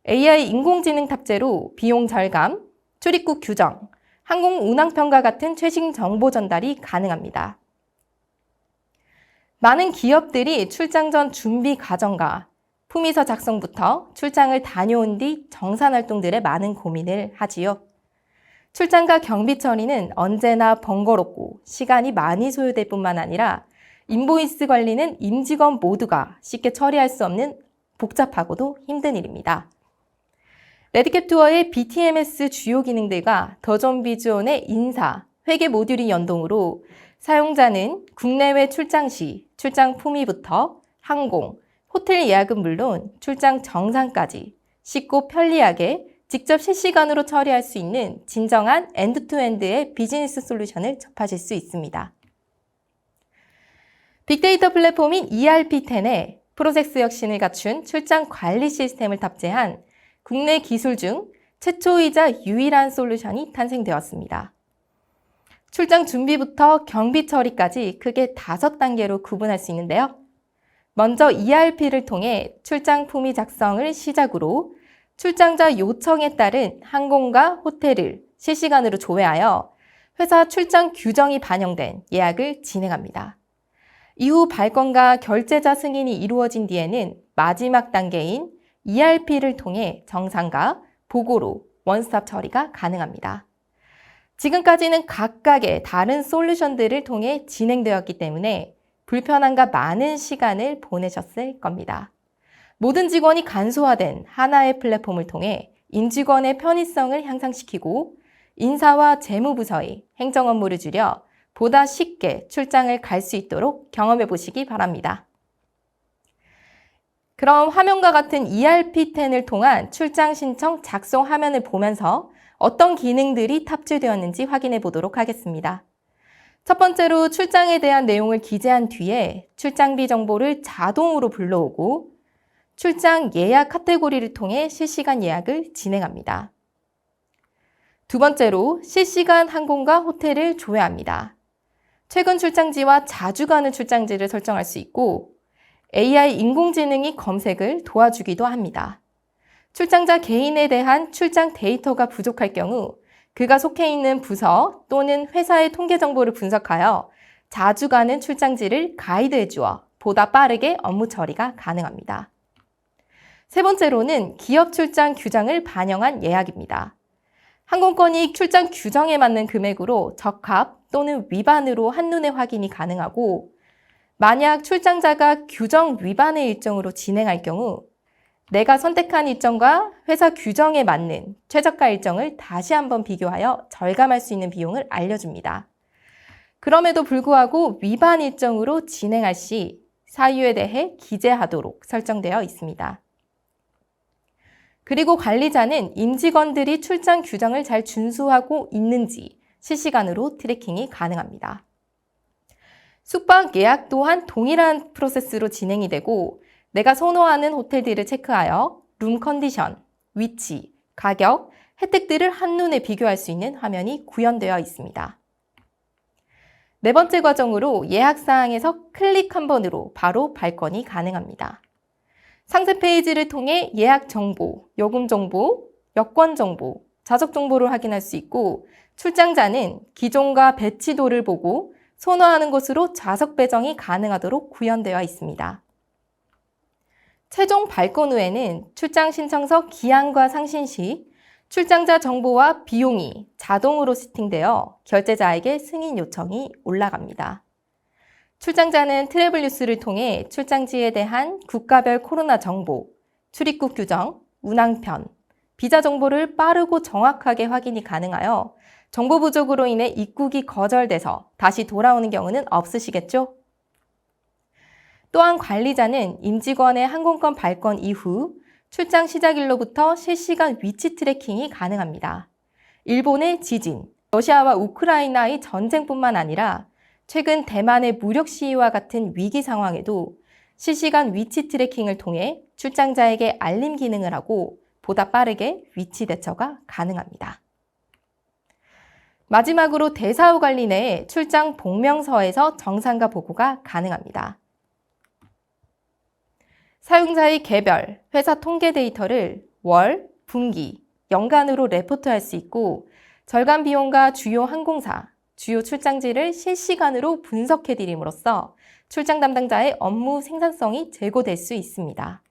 AI 인공지능 탑재로 비용 절감, 출입국 규정, 항공 운항 평가 같은 최신 정보 전달이 가능합니다. 많은 기업들이 출장 전 준비 과정과 품위서 작성부터 출장을 다녀온 뒤 정산 활동들에 많은 고민을 하지요. 출장과 경비 처리는 언제나 번거롭고 시간이 많이 소요될 뿐만 아니라 인보이스 관리는 임직원 모두가 쉽게 처리할 수 없는 복잡하고도 힘든 일입니다. 레드캡 투어의 BTMS 주요 기능들과 더존 비즈온의 인사, 회계 모듈이 연동으로 사용자는 국내외 출장 시 출장 품위부터 항공, 호텔 예약은 물론 출장 정상까지 쉽고 편리하게 직접 실시간으로 처리할 수 있는 진정한 엔드투엔드의 비즈니스 솔루션을 접하실 수 있습니다. 빅데이터 플랫폼인 ERP10에 프로세스 혁신을 갖춘 출장 관리 시스템을 탑재한 국내 기술 중 최초이자 유일한 솔루션이 탄생되었습니다. 출장 준비부터 경비 처리까지 크게 5단계로 구분할 수 있는데요. 먼저 ERP를 통해 출장 품위 작성을 시작으로 출장자 요청에 따른 항공과 호텔을 실시간으로 조회하여 회사 출장 규정이 반영된 예약을 진행합니다. 이후 발권과 결제자 승인이 이루어진 뒤에는 마지막 단계인 ERP를 통해 정상과 보고로 원스톱 처리가 가능합니다. 지금까지는 각각의 다른 솔루션들을 통해 진행되었기 때문에 불편함과 많은 시간을 보내셨을 겁니다. 모든 직원이 간소화된 하나의 플랫폼을 통해 임직원의 편의성을 향상시키고 인사와 재무부서의 행정 업무를 줄여 보다 쉽게 출장을 갈 수 있도록 경험해 보시기 바랍니다. 그럼 화면과 같은 ERP10을 통한 출장 신청 작성 화면을 보면서 어떤 기능들이 탑재되었는지 확인해 보도록 하겠습니다. 첫 번째로 출장에 대한 내용을 기재한 뒤에 출장비 정보를 자동으로 불러오고 출장 예약 카테고리를 통해 실시간 예약을 진행합니다. 두 번째로 실시간 항공과 호텔을 조회합니다. 최근 출장지와 자주 가는 출장지를 설정할 수 있고 AI 인공지능이 검색을 도와주기도 합니다. 출장자 개인에 대한 출장 데이터가 부족할 경우 그가 속해 있는 부서 또는 회사의 통계 정보를 분석하여 자주 가는 출장지를 가이드해 주어 보다 빠르게 업무 처리가 가능합니다. 세 번째로는 기업 출장 규정을 반영한 예약입니다. 항공권이 출장 규정에 맞는 금액으로 적합 또는 위반으로 한눈에 확인이 가능하고 만약 출장자가 규정 위반의 일정으로 진행할 경우 내가 선택한 일정과 회사 규정에 맞는 최저가 일정을 다시 한번 비교하여 절감할 수 있는 비용을 알려줍니다. 그럼에도 불구하고 위반 일정으로 진행할 시 사유에 대해 기재하도록 설정되어 있습니다. 그리고 관리자는 임직원들이 출장 규정을 잘 준수하고 있는지 실시간으로 트래킹이 가능합니다. 숙박 예약 또한 동일한 프로세스로 진행이 되고 내가 선호하는 호텔들을 체크하여 룸 컨디션, 위치, 가격, 혜택들을 한눈에 비교할 수 있는 화면이 구현되어 있습니다. 네 번째 과정으로 예약사항에서 클릭 한 번으로 바로 발권이 가능합니다. 상세 페이지를 통해 예약 정보, 요금 정보, 여권 정보, 좌석 정보를 확인할 수 있고 출장자는 기종과 배치도를 보고 선호하는 곳으로 좌석 배정이 가능하도록 구현되어 있습니다. 최종 발권 후에는 출장 신청서 기한과 상신 시 출장자 정보와 비용이 자동으로 세팅되어 결제자에게 승인 요청이 올라갑니다. 출장자는 트래블 뉴스를 통해 출장지에 대한 국가별 코로나 정보, 출입국 규정, 운항편, 비자 정보를 빠르고 정확하게 확인이 가능하여 정보 부족으로 인해 입국이 거절돼서 다시 돌아오는 경우는 없으시겠죠? 또한 관리자는 임직원의 항공권 발권 이후 출장 시작일로부터 실시간 위치 트래킹이 가능합니다. 일본의 지진, 러시아와 우크라이나의 전쟁뿐만 아니라 최근 대만의 무력 시위와 같은 위기 상황에도 실시간 위치 트래킹을 통해 출장자에게 알림 기능을 하고 보다 빠르게 위치 대처가 가능합니다. 마지막으로 대사후 관리 내에 출장 복명서에서 정상가 보고가 가능합니다. 사용자의 개별, 회사 통계 데이터를 월, 분기, 연간으로 레포트할 수 있고 절감 비용과 주요 항공사, 주요 출장지를 실시간으로 분석해드림으로써 출장 담당자의 업무 생산성이 제고될 수 있습니다.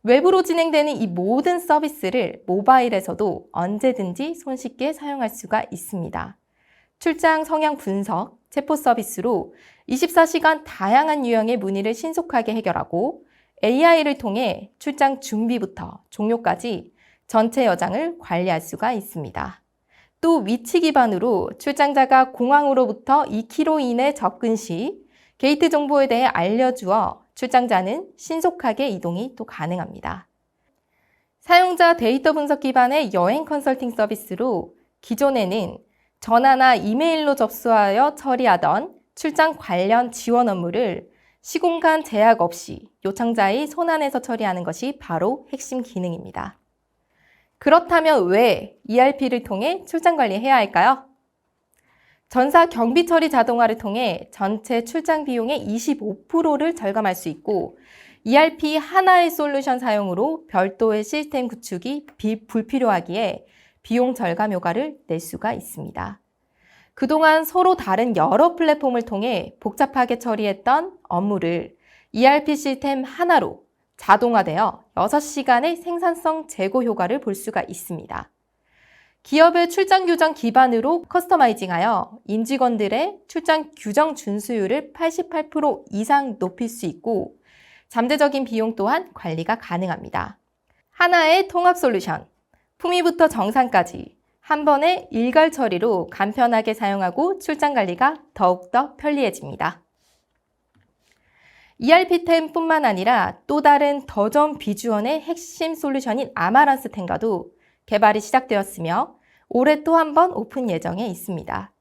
외부로 진행되는 이 모든 서비스를 모바일에서도 언제든지 손쉽게 사용할 수가 있습니다. 출장 성향 분석, 체포 서비스로 24시간 다양한 유형의 문의를 신속하게 해결하고 AI를 통해 출장 준비부터 종료까지 전체 여장을 관리할 수가 있습니다. 또 위치 기반으로 출장자가 공항으로부터 2km 이내 접근 시 게이트 정보에 대해 알려주어 출장자는 신속하게 이동이 또 가능합니다. 사용자 데이터 분석 기반의 여행 컨설팅 서비스로 기존에는 전화나 이메일로 접수하여 처리하던 출장 관련 지원 업무를 시공간 제약 없이 요청자의 손안에서 처리하는 것이 바로 핵심 기능입니다. 그렇다면 왜 ERP를 통해 출장 관리해야 할까요? 전사 경비 처리 자동화를 통해 전체 출장 비용의 25%를 절감할 수 있고 ERP 하나의 솔루션 사용으로 별도의 시스템 구축이 불필요하기에 비용 절감 효과를 낼 수가 있습니다. 그동안 서로 다른 여러 플랫폼을 통해 복잡하게 처리했던 업무를 ERP 시스템 하나로 자동화되어 6시간의 생산성 제고 효과를 볼 수가 있습니다. 기업의 출장 규정 기반으로 커스터마이징하여 임직원들의 출장 규정 준수율을 88% 이상 높일 수 있고 잠재적인 비용 또한 관리가 가능합니다. 하나의 통합 솔루션, 품위부터 정산까지 한 번의 일괄 처리로 간편하게 사용하고 출장 관리가 더욱더 편리해집니다. ERP10뿐만 아니라 또 다른 더존 비주얼의 핵심 솔루션인 아마란스 10과도 개발이 시작되었으며 올해 또 한 번 오픈 예정에 있습니다.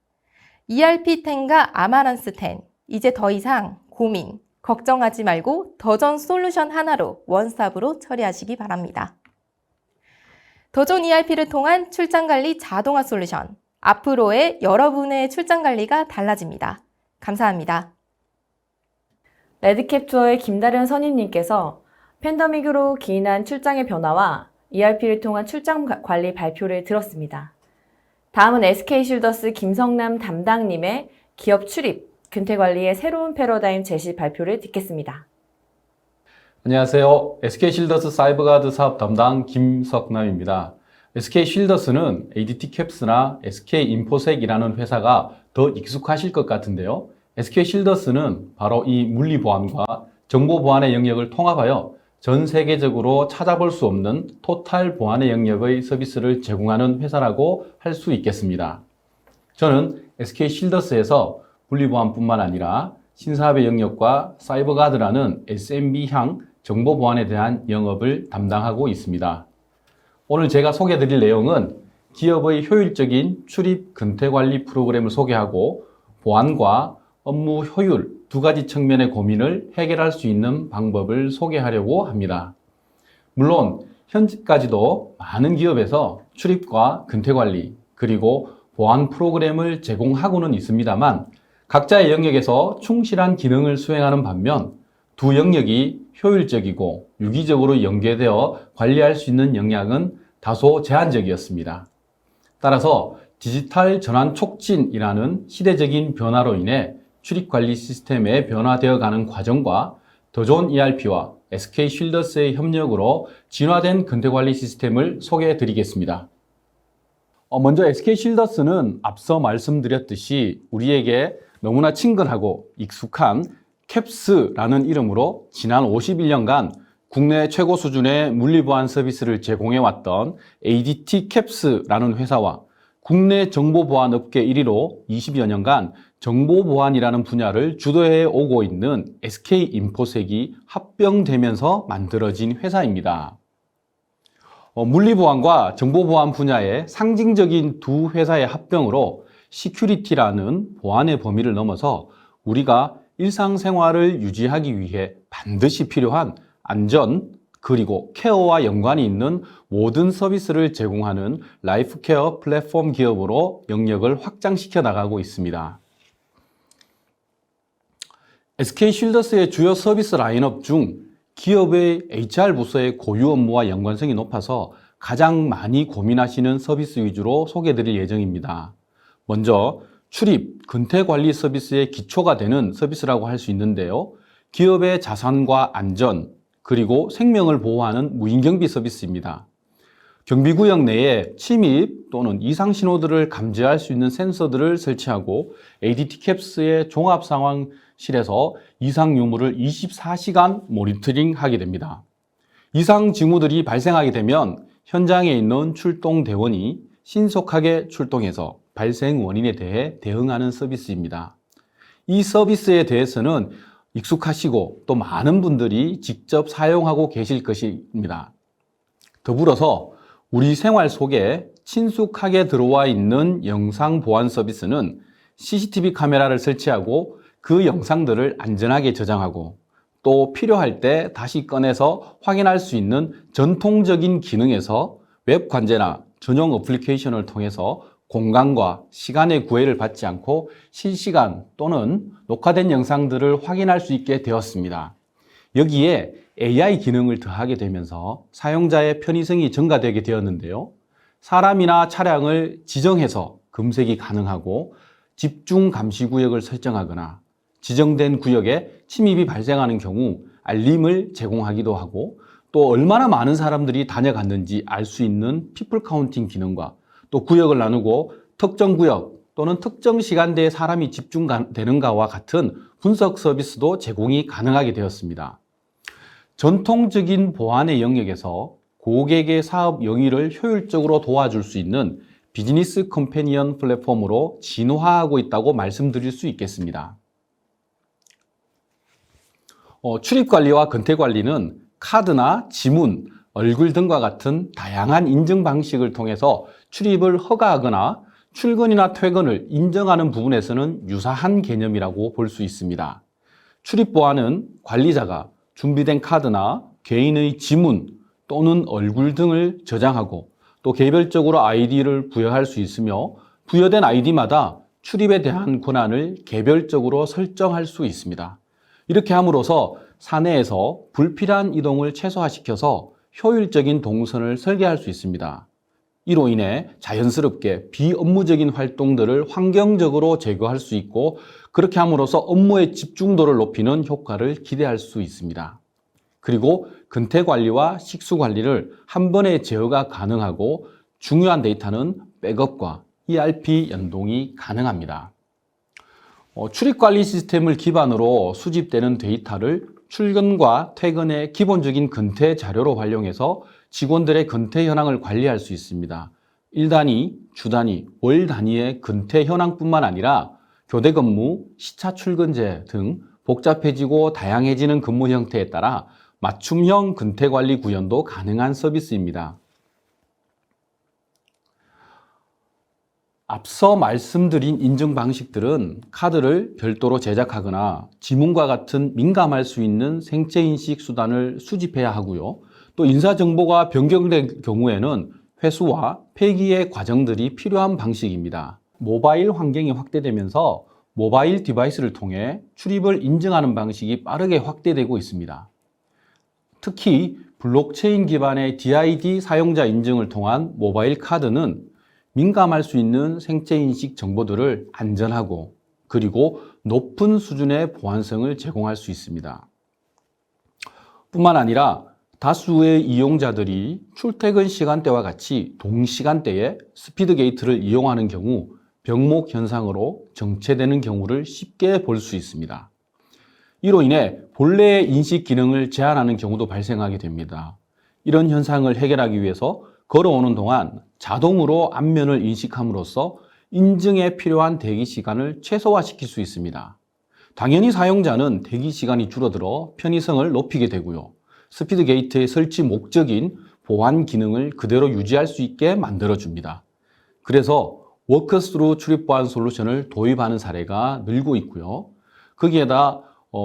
ERP10과 아마란스 10, 이제 더 이상 고민, 걱정하지 말고 더존 솔루션 하나로 원스톱으로 처리하시기 바랍니다. 더존 ERP를 통한 출장관리 자동화 솔루션, 앞으로의 여러분의 출장관리가 달라집니다. 감사합니다. 레드캡 투어의 김다른 선임님께서 팬데믹으로 기인한 출장의 변화와 ERP를 통한 출장 관리 발표를 들었습니다. 다음은 SK쉴더스 김성남 담당님의 기업 출입, 근태관리의 새로운 패러다임 제시 발표를 듣겠습니다. 안녕하세요. SK쉴더스 사이버가드 사업 담당 김석남입니다. SK쉴더스는 ADT-CAPS나 SK인포색이라는 회사가 더 익숙하실 것 같은데요. SK쉴더스는 바로 이 물리보안과 정보보안의 영역을 통합하여 전 세계적으로 찾아볼 수 없는 토탈 보안의 영역의 서비스를 제공하는 회사라고 할 수 있겠습니다. 저는 SK쉴더스에서 물리보안뿐만 아니라 신사업의 영역과 사이버가드라는 SMB향 정보보안에 대한 영업을 담당하고 있습니다. 오늘 제가 소개해드릴 내용은 기업의 효율적인 출입 근태관리 프로그램을 소개하고 보안과 업무 효율 두 가지 측면의 고민을 해결할 수 있는 방법을 소개하려고 합니다. 물론 현재까지도 많은 기업에서 출입과 근태관리 그리고 보안 프로그램을 제공하고는 있습니다만 각자의 영역에서 충실한 기능을 수행하는 반면 두 영역이 효율적이고 유기적으로 연계되어 관리할 수 있는 역량은 다소 제한적이었습니다. 따라서 디지털 전환 촉진이라는 시대적인 변화로 인해 출입관리 시스템의 변화되어 가는 과정과 더존 ERP와 SK쉴더스의 협력으로 진화된 근태관리 시스템을 소개해 드리겠습니다. 먼저 SK쉴더스는 앞서 말씀드렸듯이 우리에게 너무나 친근하고 익숙한 캡스라는 이름으로 지난 51년간 국내 최고 수준의 물리보안 서비스를 제공해왔던 ADT-CAPS라는 회사와 국내 정보보안 업계 1위로 20여 년간 정보보안이라는 분야를 주도해 오고 있는 SK인포색이 합병되면서 만들어진 회사입니다. 물리보안과 정보보안 분야의 상징적인 두 회사의 합병으로 시큐리티라는 보안의 범위를 넘어서 우리가 일상생활을 유지하기 위해 반드시 필요한 안전 그리고 케어와 연관이 있는 모든 서비스를 제공하는 라이프케어 플랫폼 기업으로 영역을 확장시켜 나가고 있습니다. SK쉴더스의 주요 서비스 라인업 중 기업의 HR 부서의 고유 업무와 연관성이 높아서 가장 많이 고민하시는 서비스 위주로 소개해드릴 예정입니다. 먼저 출입, 근태관리 서비스의 기초가 되는 서비스라고 할 수 있는데요. 기업의 자산과 안전, 그리고 생명을 보호하는 무인경비 서비스입니다. 경비구역 내에 침입 또는 이상 신호들을 감지할 수 있는 센서들을 설치하고 ADT-CAPS의 종합상황실에서 이상 유무를 24시간 모니터링하게 됩니다. 이상 징후들이 발생하게 되면 현장에 있는 출동 대원이 신속하게 출동해서 발생 원인에 대해 대응하는 서비스입니다. 이 서비스에 대해서는 익숙하시고 또 많은 분들이 직접 사용하고 계실 것입니다. 더불어서 우리 생활 속에 친숙하게 들어와 있는 영상 보안 서비스는 CCTV 카메라를 설치하고 그 영상들을 안전하게 저장하고 또 필요할 때 다시 꺼내서 확인할 수 있는 전통적인 기능에서 웹 관제나 전용 어플리케이션을 통해서 공간과 시간의 구애를 받지 않고 실시간 또는 녹화된 영상들을 확인할 수 있게 되었습니다. 여기에 AI 기능을 더하게 되면서 사용자의 편의성이 증가되게 되었는데요. 사람이나 차량을 지정해서 검색이 가능하고 집중 감시 구역을 설정하거나 지정된 구역에 침입이 발생하는 경우 알림을 제공하기도 하고 또 얼마나 많은 사람들이 다녀갔는지 알 수 있는 피플 카운팅 기능과 또 구역을 나누고 특정 구역 또는 특정 시간대에 사람이 집중되는가와 같은 분석 서비스도 제공이 가능하게 되었습니다. 전통적인 보안의 영역에서 고객의 사업 영위를 효율적으로 도와줄 수 있는 비즈니스 컴패니언 플랫폼으로 진화하고 있다고 말씀드릴 수 있겠습니다. 출입 관리와 근태 관리는 카드나 지문, 얼굴 등과 같은 다양한 인증 방식을 통해서 출입을 허가하거나 출근이나 퇴근을 인정하는 부분에서는 유사한 개념이라고 볼 수 있습니다. 출입 보안은 관리자가 준비된 카드나 개인의 지문 또는 얼굴 등을 저장하고 또 개별적으로 아이디를 부여할 수 있으며 부여된 아이디마다 출입에 대한 권한을 개별적으로 설정할 수 있습니다. 이렇게 함으로써 사내에서 불필요한 이동을 최소화시켜서 효율적인 동선을 설계할 수 있습니다. 이로 인해 자연스럽게 비업무적인 활동들을 환경적으로 제거할 수 있고 그렇게 함으로써 업무의 집중도를 높이는 효과를 기대할 수 있습니다. 그리고 근태 관리와 식수 관리를 한 번에 제어가 가능하고 중요한 데이터는 백업과 ERP 연동이 가능합니다. 출입 관리 시스템을 기반으로 수집되는 데이터를 출근과 퇴근의 기본적인 근태 자료로 활용해서 직원들의 근태 현황을 관리할 수 있습니다. 일 단위, 주 단위, 월 단위의 근태 현황뿐만 아니라 교대 근무, 시차 출근제 등 복잡해지고 다양해지는 근무 형태에 따라 맞춤형 근태 관리 구현도 가능한 서비스입니다. 앞서 말씀드린 인증 방식들은 카드를 별도로 제작하거나 지문과 같은 민감할 수 있는 생체인식 수단을 수집해야 하고요. 또 인사정보가 변경된 경우에는 회수와 폐기의 과정들이 필요한 방식입니다. 모바일 환경이 확대되면서 모바일 디바이스를 통해 출입을 인증하는 방식이 빠르게 확대되고 있습니다. 특히 블록체인 기반의 DID 사용자 인증을 통한 모바일 카드는 민감할 수 있는 생체인식 정보들을 안전하고 그리고 높은 수준의 보안성을 제공할 수 있습니다. 뿐만 아니라 다수의 이용자들이 출퇴근 시간대와 같이 동시간대에 스피드 게이트를 이용하는 경우 병목 현상으로 정체되는 경우를 쉽게 볼 수 있습니다. 이로 인해 본래의 인식 기능을 제한하는 경우도 발생하게 됩니다. 이런 현상을 해결하기 위해서 걸어오는 동안 자동으로 안면을 인식함으로써 인증에 필요한 대기 시간을 최소화시킬 수 있습니다. 당연히 사용자는 대기 시간이 줄어들어 편의성을 높이게 되고요. 스피드 게이트의 설치 목적인 보안 기능을 그대로 유지할 수 있게 만들어줍니다. 그래서 워크스루 출입 보안 솔루션을 도입하는 사례가 늘고 있고요. 거기에다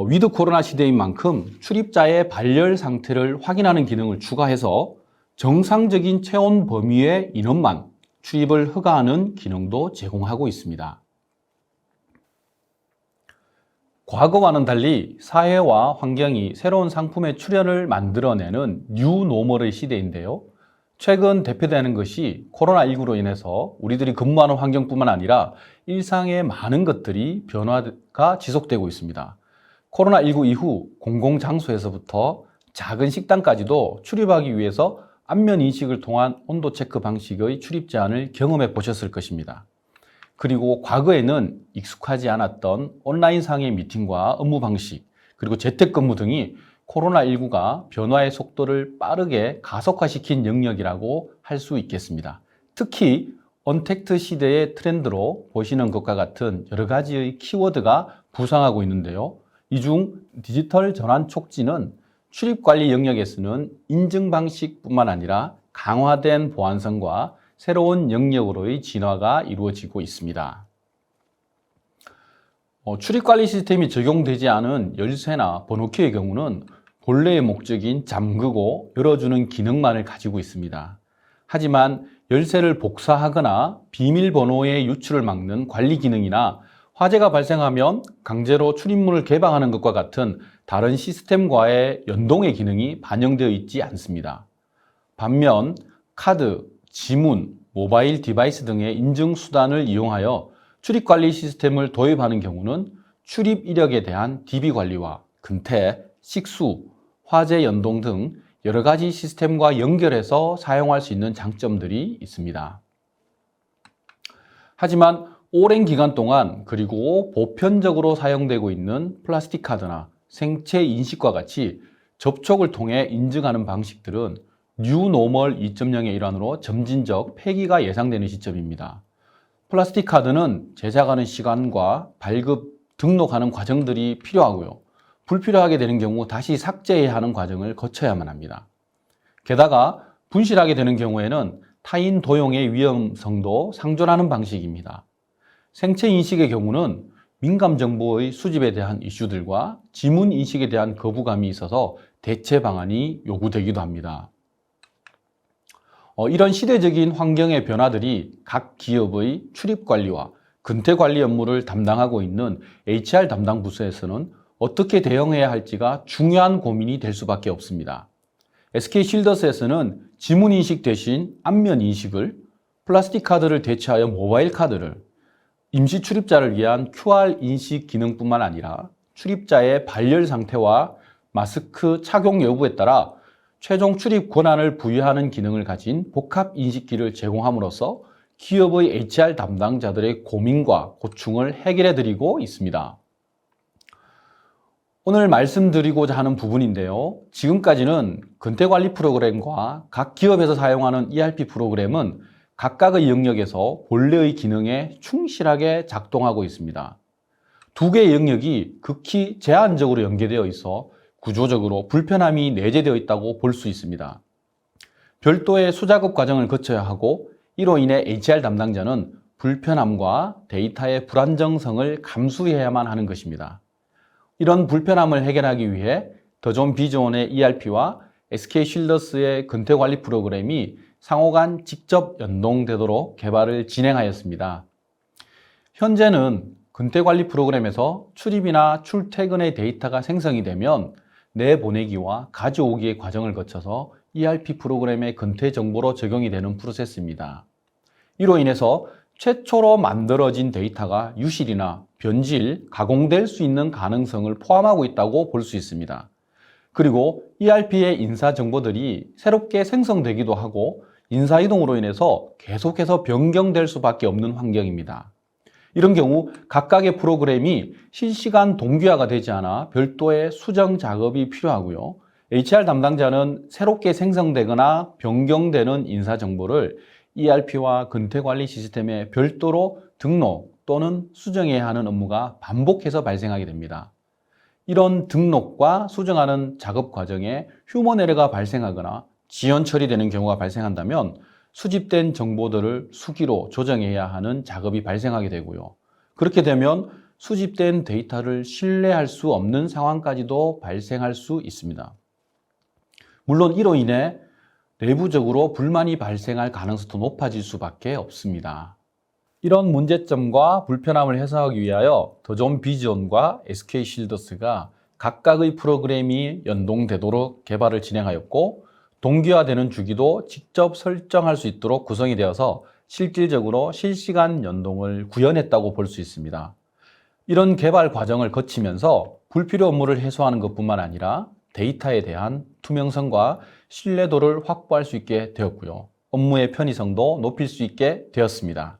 위드 코로나 시대인 만큼 출입자의 발열 상태를 확인하는 기능을 추가해서 정상적인 체온 범위의 인원만 출입을 허가하는 기능도 제공하고 있습니다. 과거와는 달리 사회와 환경이 새로운 상품의 출현을 만들어내는 뉴 노멀의 시대인데요. 최근 대표되는 것이 코로나19로 인해서 우리들이 근무하는 환경뿐만 아니라 일상의 많은 것들이 변화가 지속되고 있습니다. 코로나19 이후 공공장소에서부터 작은 식당까지도 출입하기 위해서 안면 인식을 통한 온도 체크 방식의 출입 제한을 경험해 보셨을 것입니다. 그리고 과거에는 익숙하지 않았던 온라인상의 미팅과 업무 방식, 그리고 재택근무 등이 코로나19가 변화의 속도를 빠르게 가속화시킨 영역이라고 할 수 있겠습니다. 특히 언택트 시대의 트렌드로 보시는 것과 같은 여러 가지의 키워드가 부상하고 있는데요. 이 중 디지털 전환 촉진은 출입관리 영역에서는 인증 방식뿐만 아니라 강화된 보안성과 새로운 영역으로의 진화가 이루어지고 있습니다. 출입관리 시스템이 적용되지 않은 열쇠나 번호키의 경우는 본래의 목적인 잠그고 열어주는 기능만을 가지고 있습니다. 하지만 열쇠를 복사하거나 비밀번호의 유출을 막는 관리 기능이나 화재가 발생하면 강제로 출입문을 개방하는 것과 같은 다른 시스템과의 연동의 기능이 반영되어 있지 않습니다. 반면 카드, 지문, 모바일 디바이스 등의 인증 수단을 이용하여 출입관리 시스템을 도입하는 경우는 출입 이력에 대한 DB 관리와 근태, 식수, 화재 연동 등 여러 가지 시스템과 연결해서 사용할 수 있는 장점들이 있습니다. 하지만 오랜 기간 동안 그리고 보편적으로 사용되고 있는 플라스틱 카드나 생체 인식과 같이 접촉을 통해 인증하는 방식들은 뉴노멀 2.0의 일환으로 점진적 폐기가 예상되는 시점입니다. 플라스틱 카드는 제작하는 시간과 발급, 등록하는 과정들이 필요하고요. 불필요하게 되는 경우 다시 삭제해야 하는 과정을 거쳐야만 합니다. 게다가 분실하게 되는 경우에는 타인 도용의 위험성도 상존하는 방식입니다. 생체 인식의 경우는 민감 정보의 수집에 대한 이슈들과 지문 인식에 대한 거부감이 있어서 대체 방안이 요구되기도 합니다. 이런 시대적인 환경의 변화들이 각 기업의 출입 관리와 근태 관리 업무를 담당하고 있는 HR 담당 부서에서는 어떻게 대응해야 할지가 중요한 고민이 될 수밖에 없습니다. SK쉴더스에서는 지문 인식 대신 안면 인식을, 플라스틱 카드를 대체하여 모바일 카드를, 임시 출입자를 위한 QR 인식 기능뿐만 아니라 출입자의 발열 상태와 마스크 착용 여부에 따라 최종 출입 권한을 부여하는 기능을 가진 복합 인식기를 제공함으로써 기업의 HR 담당자들의 고민과 고충을 해결해 드리고 있습니다. 오늘 말씀드리고자 하는 부분인데요. 지금까지는 근태관리 프로그램과 각 기업에서 사용하는 ERP 프로그램은 각각의 영역에서 본래의 기능에 충실하게 작동하고 있습니다. 두 개의 영역이 극히 제한적으로 연계되어 있어 구조적으로 불편함이 내재되어 있다고 볼 수 있습니다. 별도의 수작업 과정을 거쳐야 하고 이로 인해 HR 담당자는 불편함과 데이터의 불안정성을 감수해야만 하는 것입니다. 이런 불편함을 해결하기 위해 더존 비존의 ERP와 SK쉴더스의 근태관리 프로그램이 상호 간 직접 연동되도록 개발을 진행하였습니다. 현재는 근태관리 프로그램에서 출입이나 출퇴근의 데이터가 생성이 되면 내보내기와 가져오기의 과정을 거쳐서 ERP 프로그램의 근태 정보로 적용이 되는 프로세스입니다. 이로 인해서 최초로 만들어진 데이터가 유실이나 변질, 가공될 수 있는 가능성을 포함하고 있다고 볼 수 있습니다. 그리고 ERP의 인사 정보들이 새롭게 생성되기도 하고 인사이동으로 인해서 계속해서 변경될 수밖에 없는 환경입니다. 이런 경우 각각의 프로그램이 실시간 동기화가 되지 않아 별도의 수정 작업이 필요하고요. HR 담당자는 새롭게 생성되거나 변경되는 인사 정보를 ERP와 근태관리 시스템에 별도로 등록 또는 수정해야 하는 업무가 반복해서 발생하게 됩니다. 이런 등록과 수정하는 작업 과정에 휴먼 에러가 발생하거나 지연 처리되는 경우가 발생한다면 수집된 정보들을 수기로 조정해야 하는 작업이 발생하게 되고요. 그렇게 되면 수집된 데이터를 신뢰할 수 없는 상황까지도 발생할 수 있습니다. 물론 이로 인해 내부적으로 불만이 발생할 가능성도 높아질 수밖에 없습니다. 이런 문제점과 불편함을 해소하기 위하여 더존 비전과 SK쉴더스가 각각의 프로그램이 연동되도록 개발을 진행하였고 동기화되는 주기도 직접 설정할 수 있도록 구성이 되어서 실질적으로 실시간 연동을 구현했다고 볼 수 있습니다. 이런 개발 과정을 거치면서 불필요 업무를 해소하는 것뿐만 아니라 데이터에 대한 투명성과 신뢰도를 확보할 수 있게 되었고요. 업무의 편의성도 높일 수 있게 되었습니다.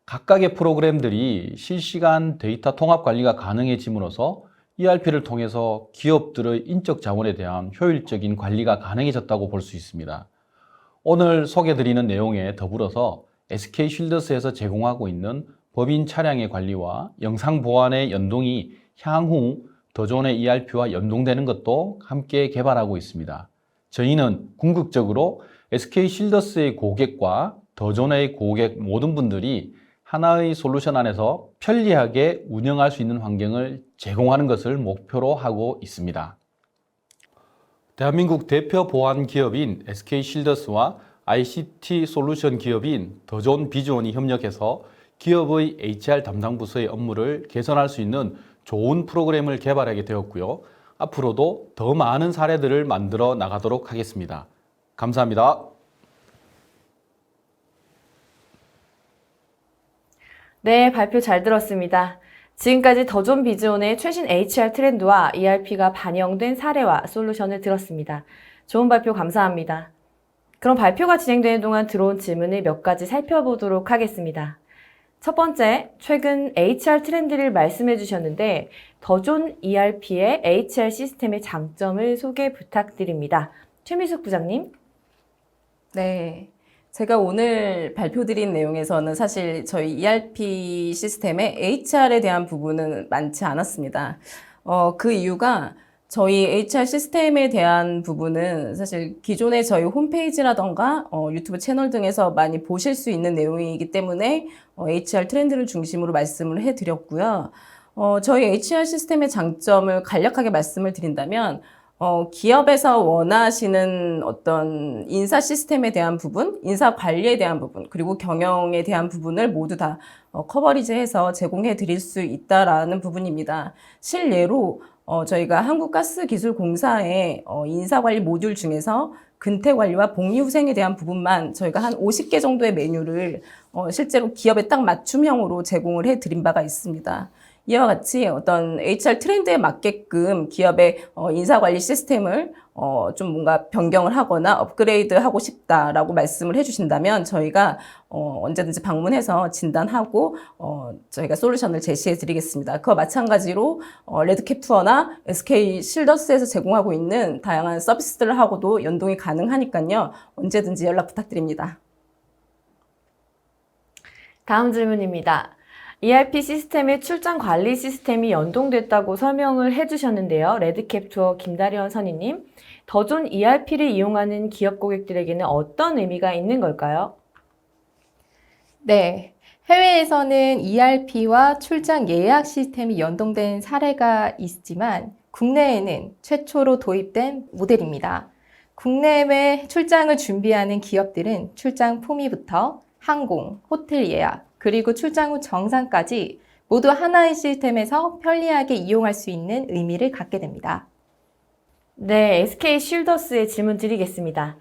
각각의 프로그램들이 실시간 데이터 통합 관리가 가능해짐으로써 ERP를 통해서 기업들의 인적 자원에 대한 효율적인 관리가 가능해졌다고 볼 수 있습니다. 오늘 소개드리는 내용에 더불어서 SK쉴더스에서 제공하고 있는 법인 차량의 관리와 영상 보안의 연동이 향후 더존의 ERP와 연동되는 것도 함께 개발하고 있습니다. 저희는 궁극적으로 SK쉴더스의 고객과 더존의 고객 모든 분들이 하나의 솔루션 안에서 편리하게 운영할 수 있는 환경을 제공하는 것을 목표로 하고 있습니다. 대한민국 대표 보안 기업인 SK쉴더스와 ICT 솔루션 기업인 더존 비즈원이 협력해서 기업의 HR 담당 부서의 업무를 개선할 수 있는 좋은 프로그램을 개발하게 되었고요. 앞으로도 더 많은 사례들을 만들어 나가도록 하겠습니다. 감사합니다. 네, 발표 잘 들었습니다. 지금까지 더존 비즈온의 최신 HR 트렌드와 ERP가 반영된 사례와 솔루션을 들었습니다. 좋은 발표 감사합니다. 그럼 발표가 진행되는 동안 들어온 질문을 몇 가지 살펴보도록 하겠습니다. 첫 번째, 최근 HR 트렌드를 말씀해 주셨는데 더존 ERP의 HR 시스템의 장점을 소개 부탁드립니다. 최미숙 부장님. 네. 제가 오늘 발표드린 내용에서는 사실 저희 ERP 시스템의 HR에 대한 부분은 많지 않았습니다. 그 이유가 저희 HR 시스템에 대한 부분은 사실 기존의 저희 홈페이지라던가 유튜브 채널 등에서 많이 보실 수 있는 내용이기 때문에 HR 트렌드를 중심으로 말씀을 해드렸고요. 저희 HR 시스템의 장점을 간략하게 말씀을 드린다면 기업에서 원하시는 어떤 인사 시스템에 대한 부분, 인사 관리에 대한 부분, 그리고 경영에 대한 부분을 모두 다 커버리지해서 제공해 드릴 수 있다라는 부분입니다. 실례로 저희가 한국가스기술공사의 인사관리 모듈 중에서 근태관리와 복리후생에 대한 부분만 저희가 한 50개 정도의 메뉴를 실제로 기업에 딱 맞춤형으로 제공을 해드린 바가 있습니다. 이와 같이 어떤 HR 트렌드에 맞게끔 기업의 인사관리 시스템을 좀 뭔가 변경을 하거나 업그레이드 하고 싶다라고 말씀을 해주신다면 저희가 언제든지 방문해서 진단하고 저희가 솔루션을 제시해 드리겠습니다. 그와 마찬가지로 레드캡 투어나 SK쉴더스에서 제공하고 있는 다양한 서비스들하고도 연동이 가능하니까요. 언제든지 연락 부탁드립니다. 다음 질문입니다. ERP 시스템의 출장 관리 시스템이 연동됐다고 설명을 해주셨는데요. 레드캡 투어 김다리원 선임님, 더존 ERP를 이용하는 기업 고객들에게는 어떤 의미가 있는 걸까요? 네. 해외에서는 ERP와 출장 예약 시스템이 연동된 사례가 있지만 국내에는 최초로 도입된 모델입니다. 국내외 출장을 준비하는 기업들은 출장 포미부터 항공, 호텔 예약, 그리고 출장 후 정산까지 모두 하나의 시스템에서 편리하게 이용할 수 있는 의미를 갖게 됩니다. 네, SK쉴더스에 질문 드리겠습니다.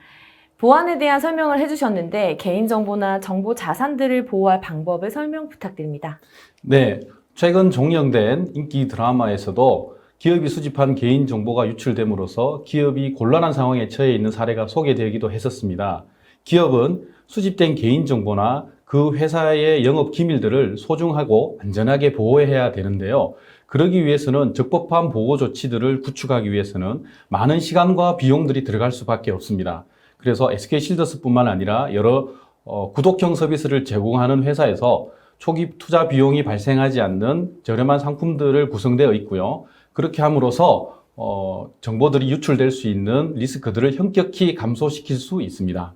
보안에 대한 설명을 해주셨는데 개인정보나 정보 자산들을 보호할 방법을 설명 부탁드립니다. 네, 최근 종영된 인기 드라마에서도 기업이 수집한 개인정보가 유출됨으로써 기업이 곤란한 상황에 처해 있는 사례가 소개되기도 했었습니다. 기업은 수집된 개인정보나 그 회사의 영업 기밀들을 소중하고 안전하게 보호해야 되는데요. 그러기 위해서는 적법한 보호 조치들을 구축하기 위해서는 많은 시간과 비용들이 들어갈 수밖에 없습니다. 그래서 SK쉴더스뿐만 아니라 여러 구독형 서비스를 제공하는 회사에서 초기 투자 비용이 발생하지 않는 저렴한 상품들을 구성되어 있고요. 그렇게 함으로써 정보들이 유출될 수 있는 리스크들을 현격히 감소시킬 수 있습니다.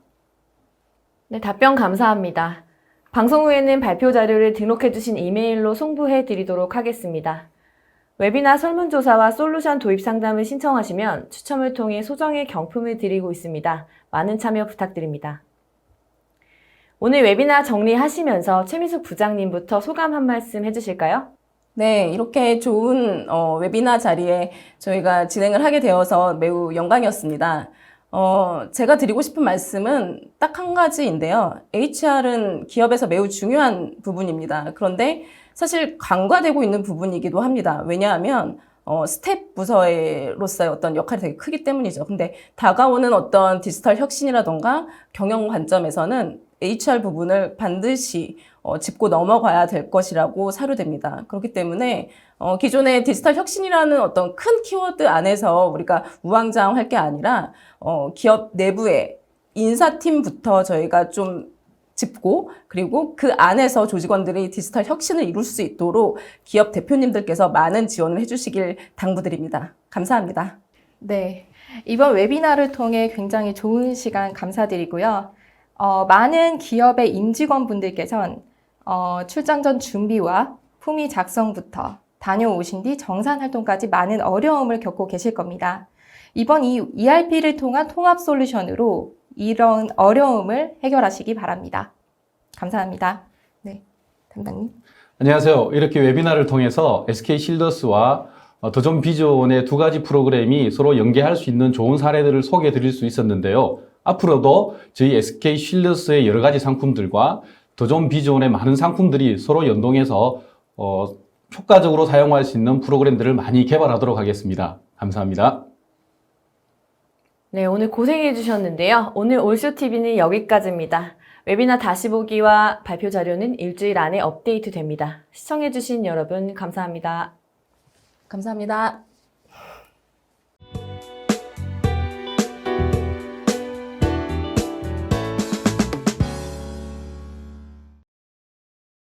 네, 답변 감사합니다. 방송 후에는 발표 자료를 등록해 주신 이메일로 송부해 드리도록 하겠습니다. 웨비나 설문조사와 솔루션 도입 상담을 신청하시면 추첨을 통해 소정의 경품을 드리고 있습니다. 많은 참여 부탁드립니다. 오늘 웨비나 정리하시면서 최미숙 부장님부터 소감 한 말씀 해주실까요? 네, 이렇게 좋은 웨비나 자리에 저희가 진행을 하게 되어서 매우 영광이었습니다. 제가 드리고 싶은 말씀은 딱 한 가지인데요. HR은 기업에서 매우 중요한 부분입니다. 그런데 사실 간과되고 있는 부분이기도 합니다. 왜냐하면 스텝 부서로서의 어떤 역할이 되게 크기 때문이죠. 근데 다가오는 어떤 디지털 혁신이라던가 경영 관점에서는 HR 부분을 반드시 짚고 넘어가야 될 것이라고 사료됩니다. 그렇기 때문에 기존의 디지털 혁신이라는 어떤 큰 키워드 안에서 우리가 우왕좌왕할 게 아니라 기업 내부의 인사팀부터 저희가 좀 짚고 그리고 그 안에서 조직원들이 디지털 혁신을 이룰 수 있도록 기업 대표님들께서 많은 지원을 해주시길 당부드립니다. 감사합니다. 네. 이번 웨비나를 통해 굉장히 좋은 시간 감사드리고요. 많은 기업의 임직원분들께서는 출장 전 준비와 품위 작성부터 다녀오신 뒤 정산 활동까지 많은 어려움을 겪고 계실 겁니다. 이번 이 ERP를 통한 통합 솔루션으로 이런 어려움을 해결하시기 바랍니다. 감사합니다. 네, 담당님. 안녕하세요. 이렇게 웨비나를 통해서 SK 실더스와 더존 비전의 두 가지 프로그램이 서로 연계할 수 있는 좋은 사례들을 소개해 드릴 수 있었는데요. 앞으로도 저희 SK 실더스의 여러 가지 상품들과 더존 비전의 많은 상품들이 서로 연동해서 효과적으로 사용할 수 있는 프로그램들을 많이 개발하도록 하겠습니다. 감사합니다. 네, 오늘 고생해 주셨는데요. 오늘 올쇼TV는 여기까지입니다. 웨비나 다시 보기와 발표 자료는 일주일 안에 업데이트 됩니다. 시청해 주신 여러분 감사합니다. 감사합니다.